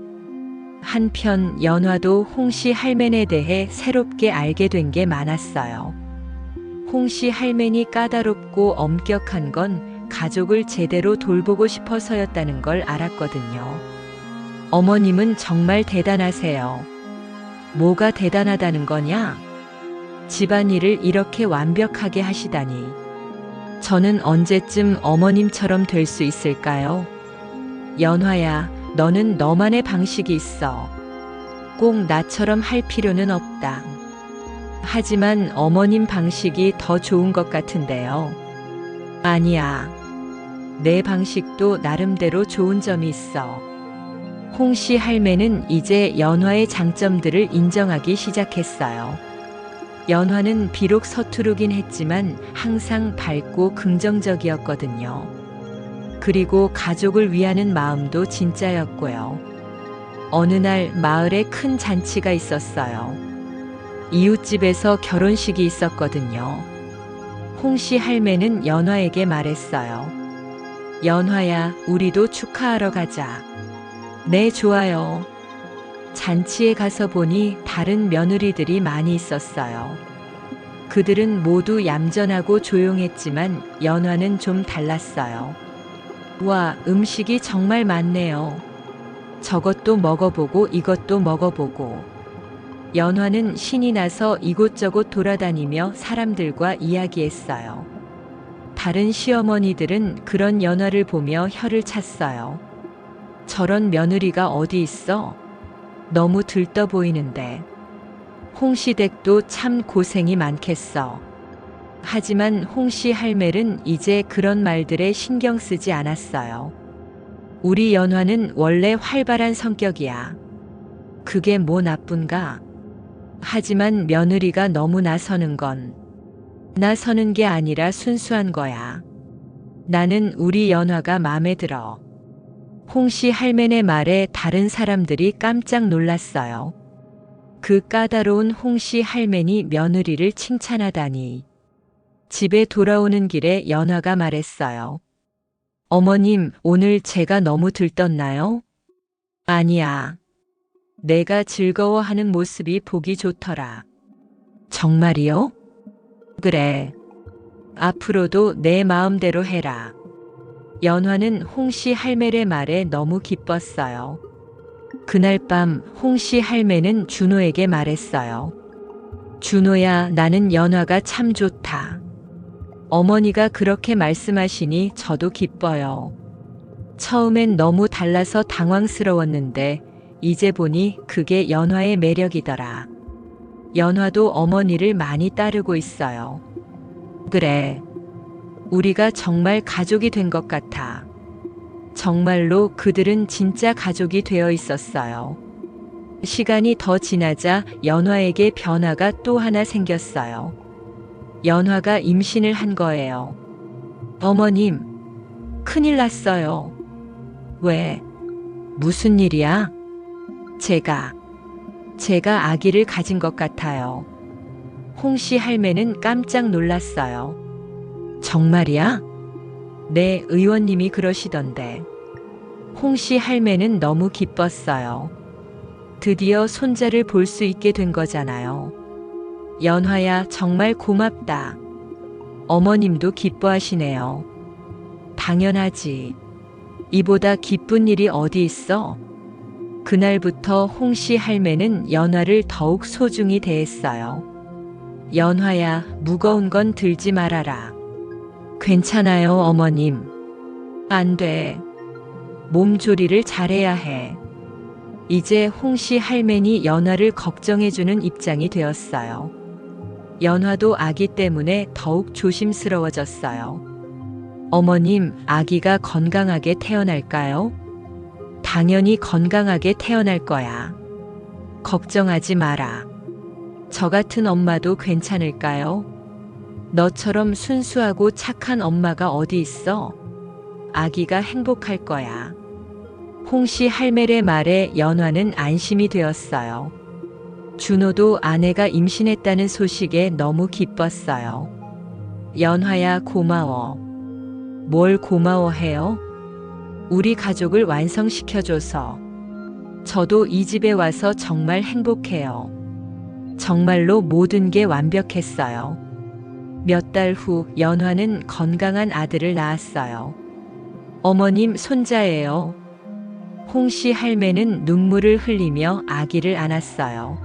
한편 연화도 홍씨 할맨에 대해 새롭게 알게 된 게 많았어요. 홍씨 할맨이 까다롭고 엄격한 건 가족을 제대로 돌보고 싶어서였다는 걸 알았거든요. 어머님은 정말 대단하세요. 뭐가 대단하다는 거냐? 집안일을 이렇게 완벽하게 하시다니. 저는 언제쯤 어머님처럼 될 수 있을까요? 연화야, 너는 너만의 방식이 있어. 꼭 나처럼 할 필요는 없다. 하지만 어머님 방식이 더 좋은 것 같은데요. 아니야. 내 방식도 나름대로 좋은 점이 있어. 홍씨 할매는 이제 연화의 장점들을 인정하기 시작했어요. 연화는 비록 서투르긴 했지만 항상 밝고 긍정적이었거든요. 그리고 가족을 위하는 마음도 진짜였고요. 어느 날 마을에 큰 잔치가 있었어요. 이웃집에서 결혼식이 있었거든요. 홍씨 할매는 연화에게 말했어요. 연화야, 우리도 축하하러 가자. 네, 좋아요. 잔치에 가서 보니 다른 며느리들이 많이 있었어요. 그들은 모두 얌전하고 조용했지만 연화는 좀 달랐어요. 와, 음식이 정말 많네요. 저것도 먹어보고 이것도 먹어보고. 연화는 신이 나서 이곳저곳 돌아다니며 사람들과 이야기했어요. 다른 시어머니들은 그런 연화를 보며 혀를 찼어요. 저런 며느리가 어디 있어? 너무 들떠 보이는데. 홍시댁도 참 고생이 많겠어. 하지만 홍씨 할매는 이제 그런 말들에 신경 쓰지 않았어요. 우리 연화는 원래 활발한 성격이야. 그게 뭐 나쁜가? 하지만 며느리가 너무 나서는 건 나서는 게 아니라 순수한 거야. 나는 우리 연화가 마음에 들어. 홍씨 할매네 말에 다른 사람들이 깜짝 놀랐어요. 그 까다로운 홍씨 할매니 며느리를 칭찬하다니. 집에 돌아오는 길에 연화가 말했어요. 어머님, 오늘 제가 너무 들떴나요? 아니야. 내가 즐거워하는 모습이 보기 좋더라. 정말이요? 그래. 앞으로도 내 마음대로 해라. 연화는 홍씨 할매의 말에 너무 기뻤어요. 그날 밤 홍씨 할매는 준호에게 말했어요. 준호야, 나는 연화가 참 좋다. 어머니가 그렇게 말씀하시니 저도 기뻐요. 처음엔 너무 달라서 당황스러웠는데 이제 보니 그게 연화의 매력이더라. 연화도 어머니를 많이 따르고 있어요. 그래. 우리가 정말 가족이 된 것 같아. 정말로 그들은 진짜 가족이 되어 있었어요. 시간이 더 지나자 연화에게 변화가 또 하나 생겼어요. 연화가 임신을 한 거예요. 어머님, 큰일 났어요. 왜? 무슨 일이야? 제가 아기를 가진 것 같아요. 홍씨 할매는 깜짝 놀랐어요. 정말이야? 네, 의원님이 그러시던데. 홍씨 할매는 너무 기뻤어요. 드디어 손자를 볼 수 있게 된 거잖아요. 연화야, 정말 고맙다. 어머님도 기뻐하시네요. 당연하지. 이보다 기쁜 일이 어디 있어? 그날부터 홍씨 할매는 연화를 더욱 소중히 대했어요. 연화야, 무거운 건 들지 말아라. 괜찮아요, 어머님. 안 돼. 몸조리를 잘해야 해. 이제 홍씨 할매니 연화를 걱정해주는 입장이 되었어요. 연화도 아기 때문에 더욱 조심스러워졌어요. 어머님, 아기가 건강하게 태어날까요? 당연히 건강하게 태어날 거야. 걱정하지 마라. 저 같은 엄마도 괜찮을까요? 너처럼 순수하고 착한 엄마가 어디 있어? 아기가 행복할 거야. 홍씨 할매의 말에 연화는 안심이 되었어요. 준호도 아내가 임신했다는 소식에 너무 기뻤어요. 연화야, 고마워. 뭘 고마워해요? 우리 가족을 완성시켜줘서. 저도 이 집에 와서 정말 행복해요. 정말로 모든 게 완벽했어요. 몇 달 후 연화는 건강한 아들을 낳았어요. 어머님, 손자예요. 홍씨 할매는 눈물을 흘리며 아기를 안았어요.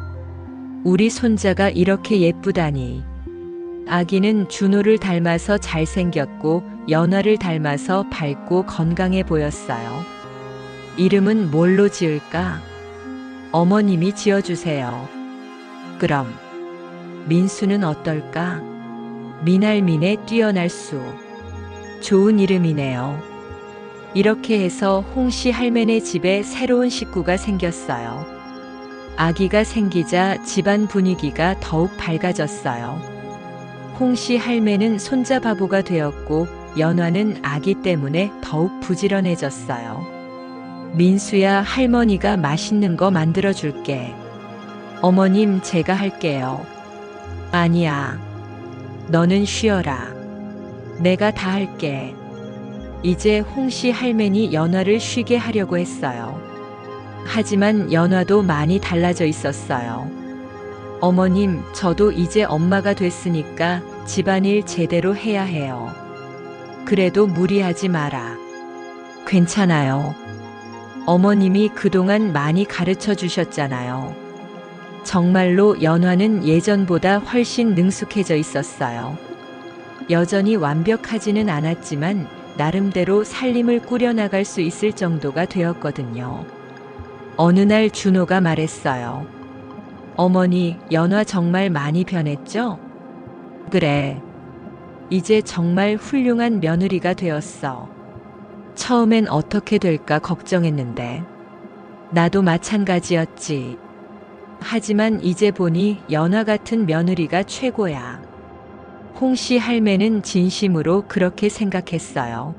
우리 손자가 이렇게 예쁘다니. 아기는 준호를 닮아서 잘생겼고 연화를 닮아서 밝고 건강해 보였어요. 이름은 뭘로 지을까? 어머님이 지어주세요. 그럼 민수는 어떨까? 미날민의 뛰어날 수. 좋은 이름이네요. 이렇게 해서 홍씨 할매네 집에 새로운 식구가 생겼어요. 아기가 생기자 집안 분위기가 더욱 밝아졌어요. 홍씨 할매는 손자 바보가 되었고 연화는 아기 때문에 더욱 부지런해졌어요. 민수야, 할머니가 맛있는 거 만들어줄게. 어머님, 제가 할게요. 아니야. 너는 쉬어라. 내가 다 할게. 이제 홍씨 할매니 연화를 쉬게 하려고 했어요. 하지만 연화도 많이 달라져 있었어요. 어머님, 저도 이제 엄마가 됐으니까 집안일 제대로 해야 해요. 그래도 무리하지 마라. 괜찮아요. 어머님이 그동안 많이 가르쳐 주셨잖아요. 정말로 연화는 예전보다 훨씬 능숙해져 있었어요. 여전히 완벽하지는 않았지만 나름대로 살림을 꾸려나갈 수 있을 정도가 되었거든요. 어느 날 준호가 말했어요. 어머니, 연화 정말 많이 변했죠? 그래. 이제 정말 훌륭한 며느리가 되었어. 처음엔 어떻게 될까 걱정했는데. 나도 마찬가지였지. 하지만 이제 보니 연화 같은 며느리가 최고야. 홍씨 할매는 진심으로 그렇게 생각했어요.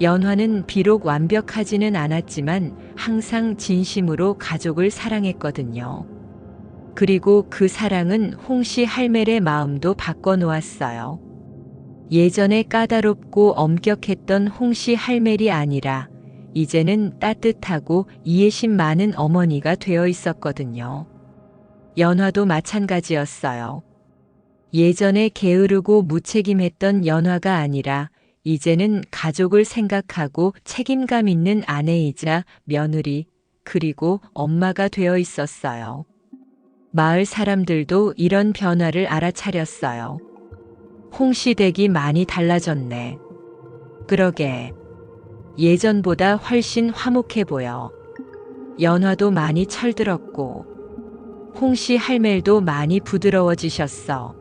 연화는 비록 완벽하지는 않았지만 항상 진심으로 가족을 사랑했거든요. 그리고 그 사랑은 홍씨 할매의 마음도 바꿔놓았어요. 예전에 까다롭고 엄격했던 홍씨 할매이 아니라 이제는 따뜻하고 이해심 많은 어머니가 되어 있었거든요. 연화도 마찬가지였어요. 예전에 게으르고 무책임했던 연화가 아니라 이제는 가족을 생각하고 책임감 있는 아내이자 며느리, 그리고 엄마가 되어 있었어요. 마을 사람들도 이런 변화를 알아차렸어요. 홍씨 댁이 많이 달라졌네. 그러게. 예전보다 훨씬 화목해 보여. 연화도 많이 철들었고, 홍씨 할멜도 많이 부드러워지셨어.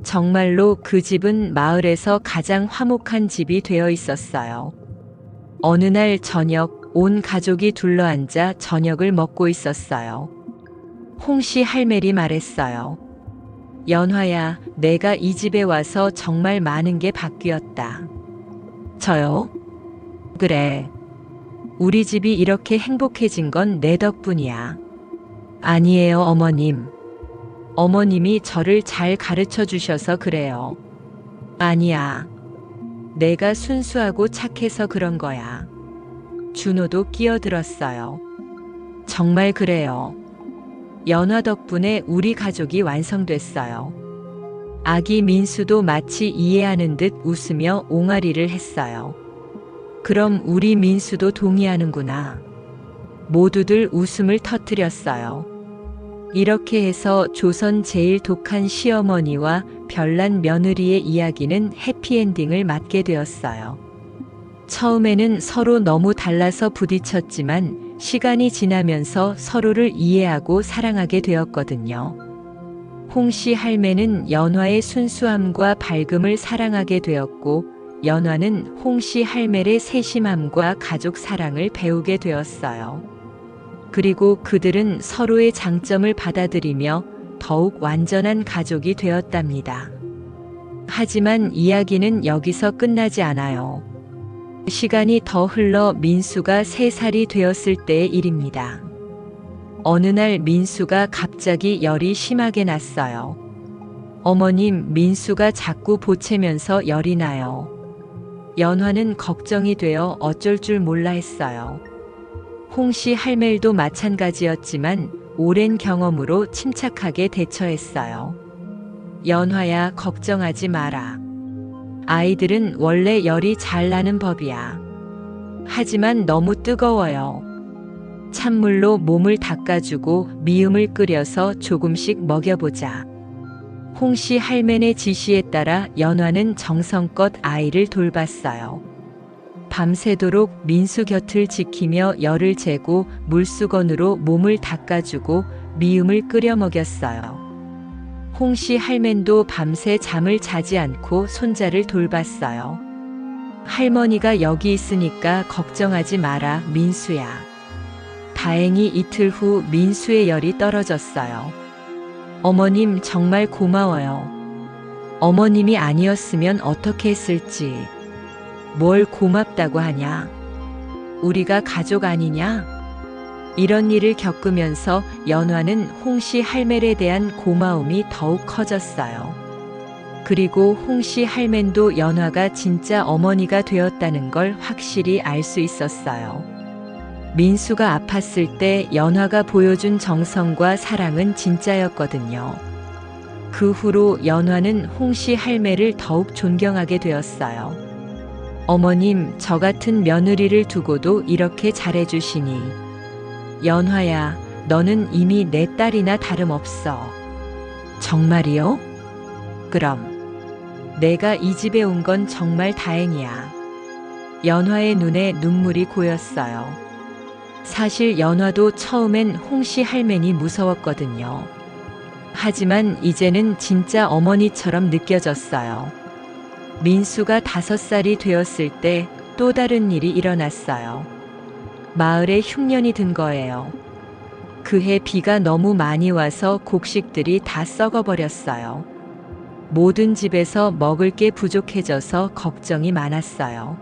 정말로 그 집은 마을에서 가장 화목한 집이 되어 있었어요. 어느 날 저녁, 온 가족이 둘러앉아 저녁을 먹고 있었어요. 홍씨 할멜이 말했어요. 연화야, 내가 이 집에 와서 정말 많은 게 바뀌었다. 저요? 그래. 우리 집이 이렇게 행복해진 건 내 덕분이야. 아니에요, 어머님. 어머님이 저를 잘 가르쳐 주셔서 그래요. 아니야. 내가 순수하고 착해서 그런 거야. 준호도 끼어들었어요. 정말 그래요. 연화 덕분에 우리 가족이 완성됐어요. 아기 민수도 마치 이해하는 듯 웃으며 옹알이를 했어요. 그럼 우리 민수도 동의하는구나. 모두들 웃음을 터뜨렸어요. 이렇게 해서 조선 제일 독한 시어머니와 별난 며느리의 이야기는 해피엔딩을 맞게 되었어요. 처음에는 서로 너무 달라서 부딪혔지만 시간이 지나면서 서로를 이해하고 사랑하게 되었거든요. 홍씨 할매는 연화의 순수함과 밝음을 사랑하게 되었고, 연화는 홍씨 할매의 세심함과 가족 사랑을 배우게 되었어요. 그리고 그들은 서로의 장점을 받아들이며 더욱 완전한 가족이 되었답니다. 하지만 이야기는 여기서 끝나지 않아요. 시간이 더 흘러 민수가 3살이 되었을 때의 일입니다. 어느 날 민수가 갑자기 열이 심하게 났어요. 어머님, 민수가 자꾸 보채면서 열이 나요. 연화는 걱정이 되어 어쩔 줄 몰라 했어요. 홍씨 할멜도 마찬가지였지만 오랜 경험으로 침착하게 대처했어요. 연화야, 걱정하지 마라. 아이들은 원래 열이 잘 나는 법이야. 하지만 너무 뜨거워요. 찬물로 몸을 닦아주고 미음을 끓여서 조금씩 먹여보자. 홍씨 할매의 지시에 따라 연화는 정성껏 아이를 돌봤어요. 밤새도록 민수 곁을 지키며 열을 재고 물수건으로 몸을 닦아주고 미음을 끓여 먹였어요. 홍씨 할맨도 밤새 잠을 자지 않고 손자를 돌봤어요. 할머니가 여기 있으니까 걱정하지 마라, 민수야. 다행히 이틀 후 민수의 열이 떨어졌어요. 어머님 정말 고마워요. 어머님이 아니었으면 어떻게 했을지. 뭘 고맙다고 하냐? 우리가 가족 아니냐? 이런 일을 겪으면서 연화는 홍씨 할매에 대한 고마움이 더욱 커졌어요. 그리고 홍씨 할맨도 연화가 진짜 어머니가 되었다는 걸 확실히 알 수 있었어요. 민수가 아팠을 때 연화가 보여준 정성과 사랑은 진짜였거든요. 그 후로 연화는 홍씨 할매를 더욱 존경하게 되었어요. 어머님, 저 같은 며느리를 두고도 이렇게 잘해주시니. 연화야, 너는 이미 내 딸이나 다름없어. 정말이요? 그럼 내가 이 집에 온 건 정말 다행이야. 연화의 눈에 눈물이 고였어요. 사실 연화도 처음엔 홍씨 할매니 무서웠거든요. 하지만 이제는 진짜 어머니처럼 느껴졌어요. 민수가 5살이 되었을 때 또 다른 일이 일어났어요. 마을에 흉년이 든 거예요. 그해 비가 너무 많이 와서 곡식들이 다 썩어버렸어요. 모든 집에서 먹을 게 부족해져서 걱정이 많았어요.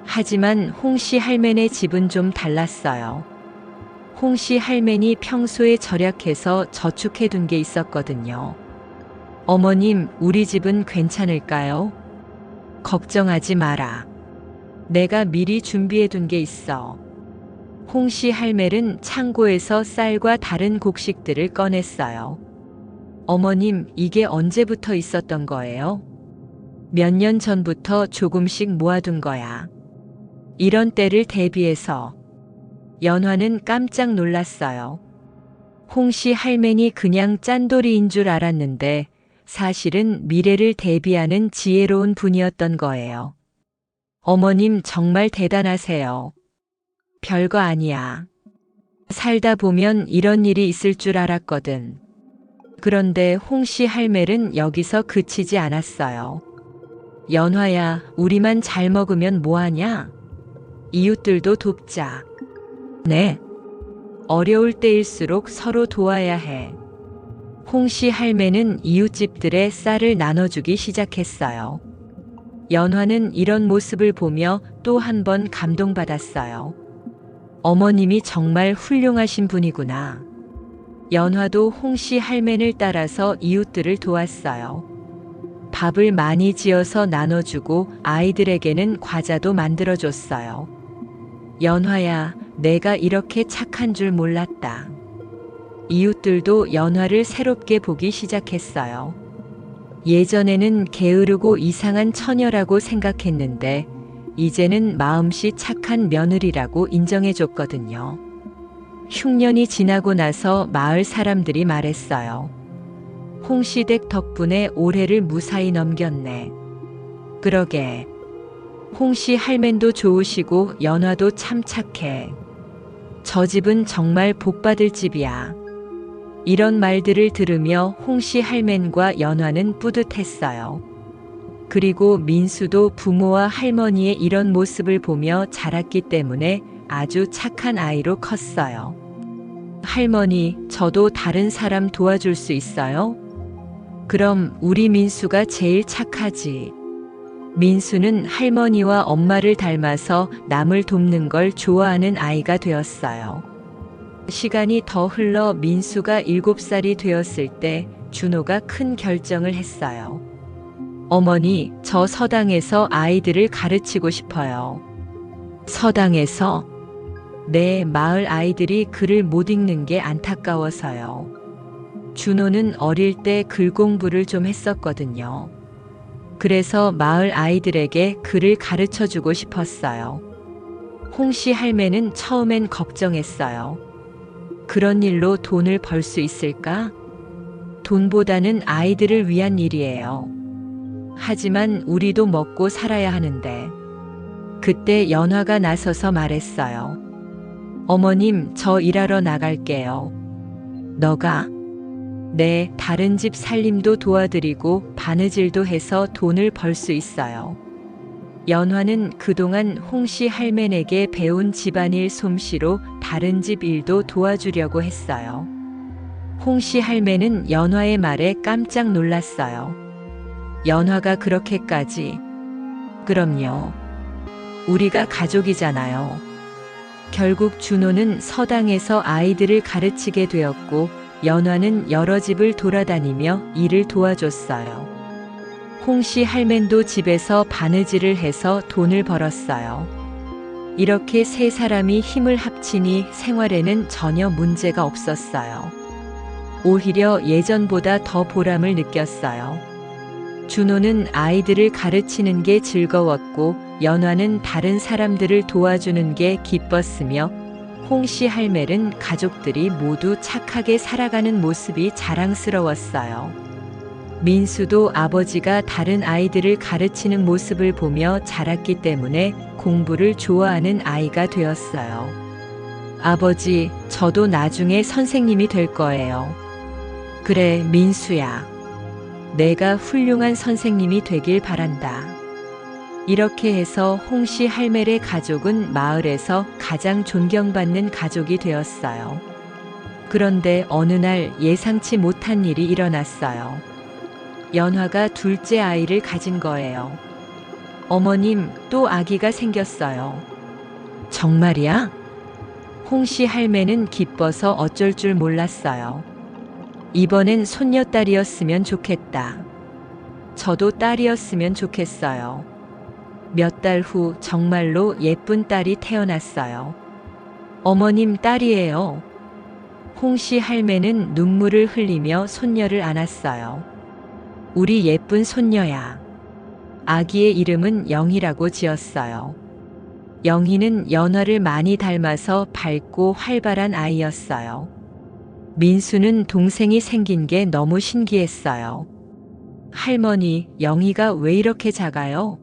하지만 홍씨 할매네 집은 좀 달랐어요. 홍씨 할매니 평소에 절약해서 저축해둔 게 있었거든요. 어머님, 우리 집은 괜찮을까요? 걱정하지 마라. 내가 미리 준비해둔 게 있어. 홍씨 할매는 창고에서 쌀과 다른 곡식들을 꺼냈어요. 어머님, 이게 언제부터 있었던 거예요? 몇 년 전부터 조금씩 모아둔 거야. 이런 때를 대비해서. 연화는 깜짝 놀랐어요. 홍씨 할매니 그냥 짠돌이인 줄 알았는데 사실은 미래를 대비하는 지혜로운 분이었던 거예요. 어머님 정말 대단하세요. 별거 아니야. 살다 보면 이런 일이 있을 줄 알았거든. 그런데 홍씨 할매는 여기서 그치지 않았어요. 연화야, 우리만 잘 먹으면 뭐하냐? 이웃들도 돕자. 네. 어려울 때일수록 서로 도와야 해. 홍씨 할매는 이웃집들의 쌀을 나눠주기 시작했어요. 연화는 이런 모습을 보며 또 한 번 감동받았어요. 어머님이 정말 훌륭하신 분이구나. 연화도 홍씨 할매를 따라서 이웃들을 도왔어요. 밥을 많이 지어서 나눠주고 아이들에게는 과자도 만들어줬어요. 연화야, 내가 이렇게 착한 줄 몰랐다. 이웃들도 연화를 새롭게 보기 시작했어요. 예전에는 게으르고 이상한 처녀라고 생각했는데 이제는 마음씨 착한 며느리라고 인정해줬거든요. 흉년이 지나고 나서 마을 사람들이 말했어요. 홍씨댁 덕분에 올해를 무사히 넘겼네. 그러게. 홍씨 할맨도 좋으시고 연화도 참 착해. 저 집은 정말 복받을 집이야. 이런 말들을 들으며 홍씨 할맨과 연화는 뿌듯했어요. 그리고 민수도 부모와 할머니의 이런 모습을 보며 자랐기 때문에 아주 착한 아이로 컸어요. 할머니, 저도 다른 사람 도와줄 수 있어요? 그럼 우리 민수가 제일 착하지. 민수는 할머니와 엄마를 닮아서 남을 돕는 걸 좋아하는 아이가 되었어요. 시간이 더 흘러 민수가 7살이 되었을 때 준호가 큰 결정을 했어요. 어머니, 저 서당에서 아이들을 가르치고 싶어요. 서당에서? 네, 마을 아이들이 글을 못 읽는 게 안타까워서요. 준호는 어릴 때 글 공부를 좀 했었거든요. 그래서 마을 아이들에게 글을 가르쳐 주고 싶었어요. 홍씨 할매는 처음엔 걱정했어요. 그런 일로 돈을 벌 수 있을까? 돈보다는 아이들을 위한 일이에요. 하지만 우리도 먹고 살아야 하는데. 그때 연화가 나서서 말했어요. 어머님, 저 일하러 나갈게요. 너가? 네, 다른 집 살림도 도와드리고 바느질도 해서 돈을 벌 수 있어요. 연화는 그동안 홍씨 할매에게 배운 집안일 솜씨로 다른 집 일도 도와주려고 했어요. 홍씨 할매는 연화의 말에 깜짝 놀랐어요. 연화가 그렇게까지? 그럼요. 우리가 가족이잖아요. 결국 준호는 서당에서 아이들을 가르치게 되었고 연화는 여러 집을 돌아다니며 일을 도와줬어요. 홍씨 할맨도 집에서 바느질을 해서 돈을 벌었어요. 이렇게 세 사람이 힘을 합치니 생활에는 전혀 문제가 없었어요. 오히려 예전보다 더 보람을 느꼈어요. 준호는 아이들을 가르치는 게 즐거웠고 연화는 다른 사람들을 도와주는 게 기뻤으며 홍씨 할매는 가족들이 모두 착하게 살아가는 모습이 자랑스러웠어요. 민수도 아버지가 다른 아이들을 가르치는 모습을 보며 자랐기 때문에 공부를 좋아하는 아이가 되었어요. 아버지, 저도 나중에 선생님이 될 거예요. 그래, 민수야. 내가 훌륭한 선생님이 되길 바란다. 이렇게 해서 홍씨 할매의 가족은 마을에서 가장 존경받는 가족이 되었어요. 그런데 어느 날 예상치 못한 일이 일어났어요. 연화가 둘째 아이를 가진 거예요. 어머님, 또 아기가 생겼어요. 정말이야? 홍씨 할매는 기뻐서 어쩔 줄 몰랐어요. 이번엔 손녀딸이었으면 좋겠다. 저도 딸이었으면 좋겠어요. 몇 달 후 정말로 예쁜 딸이 태어났어요. 어머님, 딸이에요. 홍씨 할매는 눈물을 흘리며 손녀를 안았어요. 우리 예쁜 손녀야. 아기의 이름은 영희라고 지었어요. 영희는 연화를 많이 닮아서 밝고 활발한 아이였어요. 민수는 동생이 생긴 게 너무 신기했어요. 할머니, 영희가 왜 이렇게 작아요?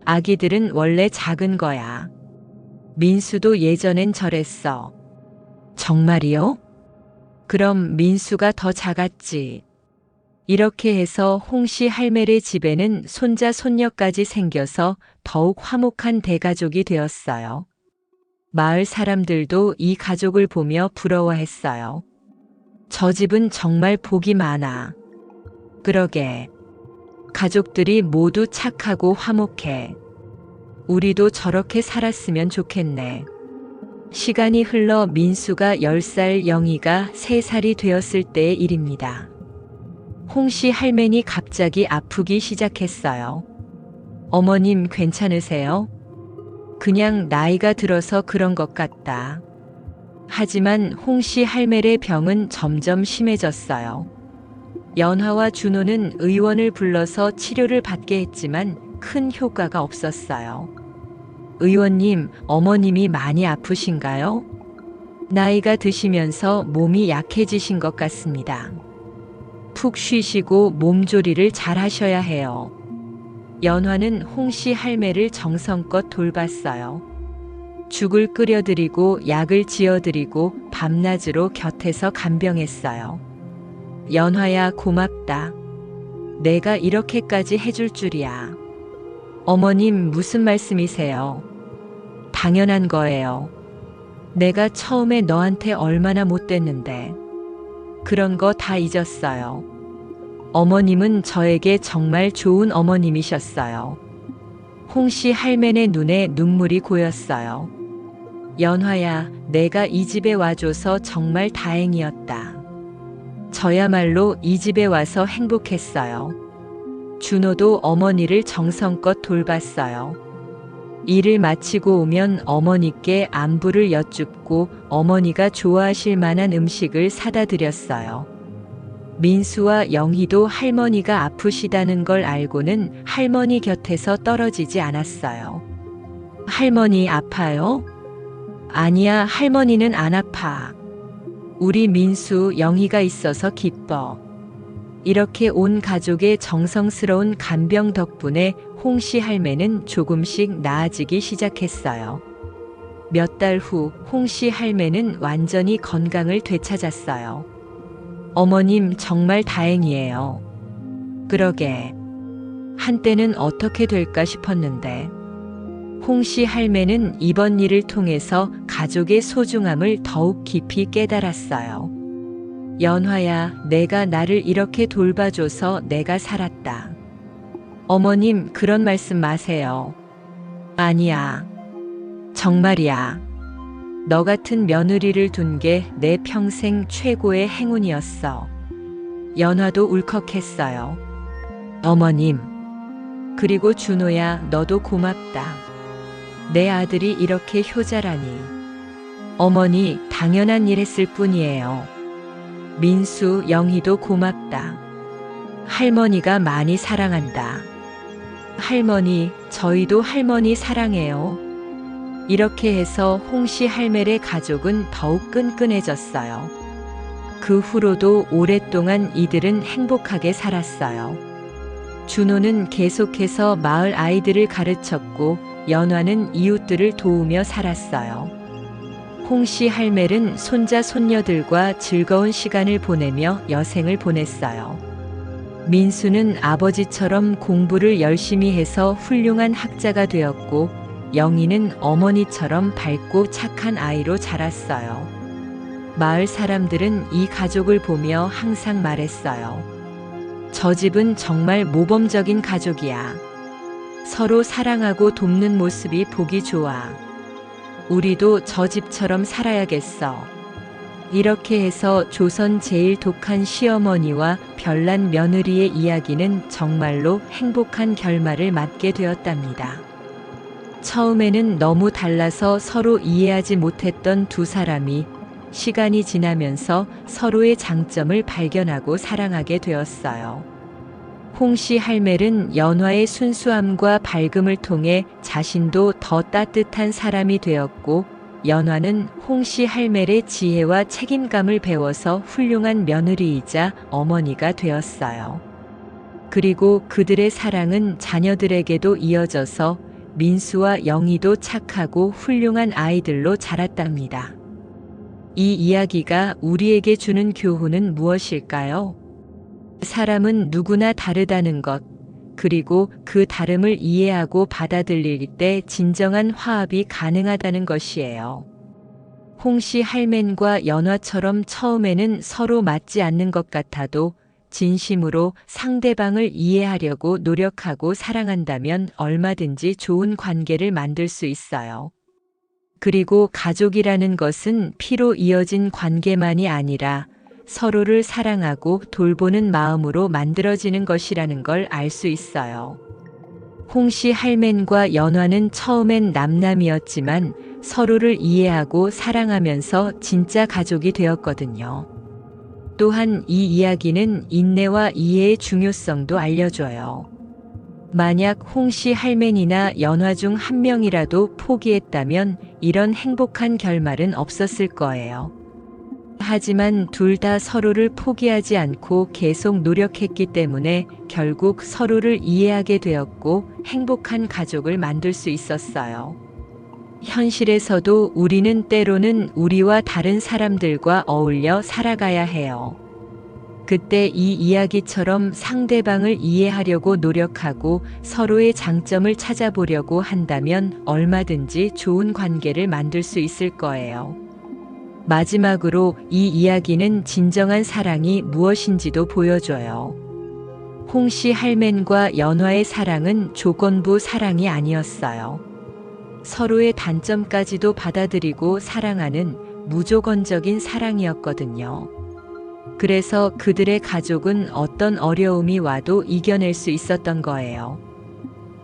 아기들은 원래 작은 거야. 민수도 예전엔 저랬어. 정말이요? 그럼 민수가 더 작았지. 이렇게 해서 홍씨 할매의 집에는 손자 손녀까지 생겨서 더욱 화목한 대가족이 되었어요. 마을 사람들도 이 가족을 보며 부러워했어요. 저 집은 정말 복이 많아. 그러게. 가족들이 모두 착하고 화목해. 우리도 저렇게 살았으면 좋겠네. 시간이 흘러 민수가 10살, 영희가 3살이 되었을 때의 일입니다. 홍씨 할매니 갑자기 아프기 시작했어요. 어머님, 괜찮으세요? 그냥 나이가 들어서 그런 것 같다. 하지만 홍씨 할매의 병은 점점 심해졌어요. 연화와 준호는 의원을 불러서 치료를 받게 했지만 큰 효과가 없었어요. 의원님, 어머님이 많이 아프신가요? 나이가 드시면서 몸이 약해지신 것 같습니다. 푹 쉬시고 몸조리를 잘 하셔야 해요. 연화는 홍씨 할매를 정성껏 돌봤어요. 죽을 끓여드리고 약을 지어드리고 밤낮으로 곁에서 간병했어요. 연화야, 고맙다. 내가 이렇게까지 해줄 줄이야. 어머님, 무슨 말씀이세요? 당연한 거예요. 내가 처음에 너한테 얼마나 못됐는데. 그런 거 다 잊었어요. 어머님은 저에게 정말 좋은 어머님이셨어요. 홍씨 할매의 눈에 눈물이 고였어요. 연화야, 내가 이 집에 와줘서 정말 다행이었다. 저야말로 이 집에 와서 행복했어요. 준호도 어머니를 정성껏 돌봤어요. 일을 마치고 오면 어머니께 안부를 여쭙고 어머니가 좋아하실 만한 음식을 사다 드렸어요. 민수와 영희도 할머니가 아프시다는 걸 알고는 할머니 곁에서 떨어지지 않았어요. 할머니 아파요? 아니야, 할머니는 안 아파. 우리 민수, 영희가 있어서 기뻐. 이렇게 온 가족의 정성스러운 간병 덕분에 홍씨 할매는 조금씩 나아지기 시작했어요. 몇 달 후 홍씨 할매는 완전히 건강을 되찾았어요. 어머님, 정말 다행이에요. 그러게. 한때는 어떻게 될까 싶었는데 홍씨 할매는 이번 일을 통해서 가족의 소중함을 더욱 깊이 깨달았어요. 연화야, 내가 나를 이렇게 돌봐줘서 내가 살았다. 어머님, 그런 말씀 마세요. 아니야. 정말이야. 너 같은 며느리를 둔 게 내 평생 최고의 행운이었어. 연화도 울컥했어요. 어머님. 그리고 준호야, 너도 고맙다. 내 아들이 이렇게 효자라니. 어머니, 당연한 일 했을 뿐이에요. 민수, 영희도 고맙다. 할머니가 많이 사랑한다. 할머니, 저희도 할머니 사랑해요. 이렇게 해서 홍씨 할매의 가족은 더욱 끈끈해졌어요. 그 후로도 오랫동안 이들은 행복하게 살았어요. 준호는 계속해서 마을 아이들을 가르쳤고 연화는 이웃들을 도우며 살았어요. 홍씨 할매는 손자 손녀들과 즐거운 시간을 보내며 여생을 보냈어요. 민수는 아버지처럼 공부를 열심히 해서 훌륭한 학자가 되었고 영희는 어머니처럼 밝고 착한 아이로 자랐어요. 마을 사람들은 이 가족을 보며 항상 말했어요. 저 집은 정말 모범적인 가족이야. 서로 사랑하고 돕는 모습이 보기 좋아. 우리도 저 집처럼 살아야겠어. 이렇게 해서 조선 제일 독한 시어머니와 별난 며느리의 이야기는 정말로 행복한 결말을 맞게 되었답니다. 처음에는 너무 달라서 서로 이해하지 못했던 두 사람이 시간이 지나면서 서로의 장점을 발견하고 사랑하게 되었어요. 홍씨 할매는 연화의 순수함과 밝음을 통해 자신도 더 따뜻한 사람이 되었고 연화는 홍씨 할매의 지혜와 책임감을 배워서 훌륭한 며느리이자 어머니가 되었어요. 그리고 그들의 사랑은 자녀들에게도 이어져서 민수와 영희도 착하고 훌륭한 아이들로 자랐답니다. 이 이야기가 우리에게 주는 교훈은 무엇일까요? 사람은 누구나 다르다는 것, 그리고 그 다름을 이해하고 받아들일 때 진정한 화합이 가능하다는 것이에요. 홍씨 할맨과 연화처럼 처음에는 서로 맞지 않는 것 같아도 진심으로 상대방을 이해하려고 노력하고 사랑한다면 얼마든지 좋은 관계를 만들 수 있어요. 그리고 가족이라는 것은 피로 이어진 관계만이 아니라 서로를 사랑하고 돌보는 마음으로 만들어지는 것이라는 걸 알 수 있어요. 홍씨 할맨과 연화는 처음엔 남남이었지만 서로를 이해하고 사랑하면서 진짜 가족이 되었거든요. 또한 이 이야기는 인내와 이해의 중요성도 알려줘요. 만약 홍씨 할맨이나 연화 중 한 명이라도 포기했다면 이런 행복한 결말은 없었을 거예요. 하지만 둘 다 서로를 포기하지 않고 계속 노력했기 때문에 결국 서로를 이해하게 되었고 행복한 가족을 만들 수 있었어요. 현실에서도 우리는 때로는 우리와 다른 사람들과 어울려 살아가야 해요. 그때 이 이야기처럼 상대방을 이해하려고 노력하고 서로의 장점을 찾아보려고 한다면 얼마든지 좋은 관계를 만들 수 있을 거예요. 마지막으로 이 이야기는 진정한 사랑이 무엇인지도 보여줘요. 홍씨 할맨과 연화의 사랑은 조건부 사랑이 아니었어요. 서로의 단점까지도 받아들이고 사랑하는 무조건적인 사랑이었거든요. 그래서 그들의 가족은 어떤 어려움이 와도 이겨낼 수 있었던 거예요.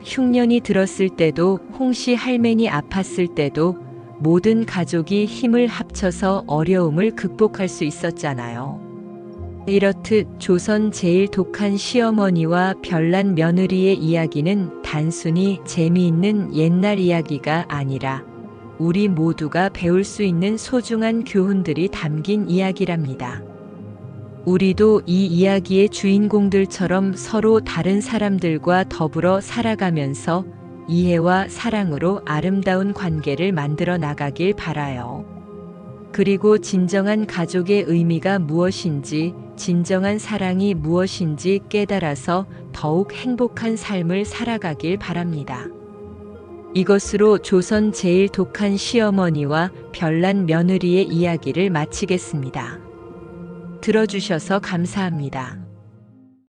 흉년이 들었을 때도 홍씨 할맨이 아팠을 때도 모든 가족이 힘을 합쳐서 어려움을 극복할 수 있었잖아요. 이렇듯 조선 제일 독한 시어머니와 별난 며느리의 이야기는 단순히 재미있는 옛날 이야기가 아니라 우리 모두가 배울 수 있는 소중한 교훈들이 담긴 이야기랍니다. 우리도 이 이야기의 주인공들처럼 서로 다른 사람들과 더불어 살아가면서 이해와 사랑으로 아름다운 관계를 만들어 나가길 바라요. 그리고 진정한 가족의 의미가 무엇인지, 진정한 사랑이 무엇인지 깨달아서 더욱 행복한 삶을 살아가길 바랍니다. 이것으로 조선 제일 독한 시어머니와 별난 며느리의 이야기를 마치겠습니다. 들어주셔서 감사합니다.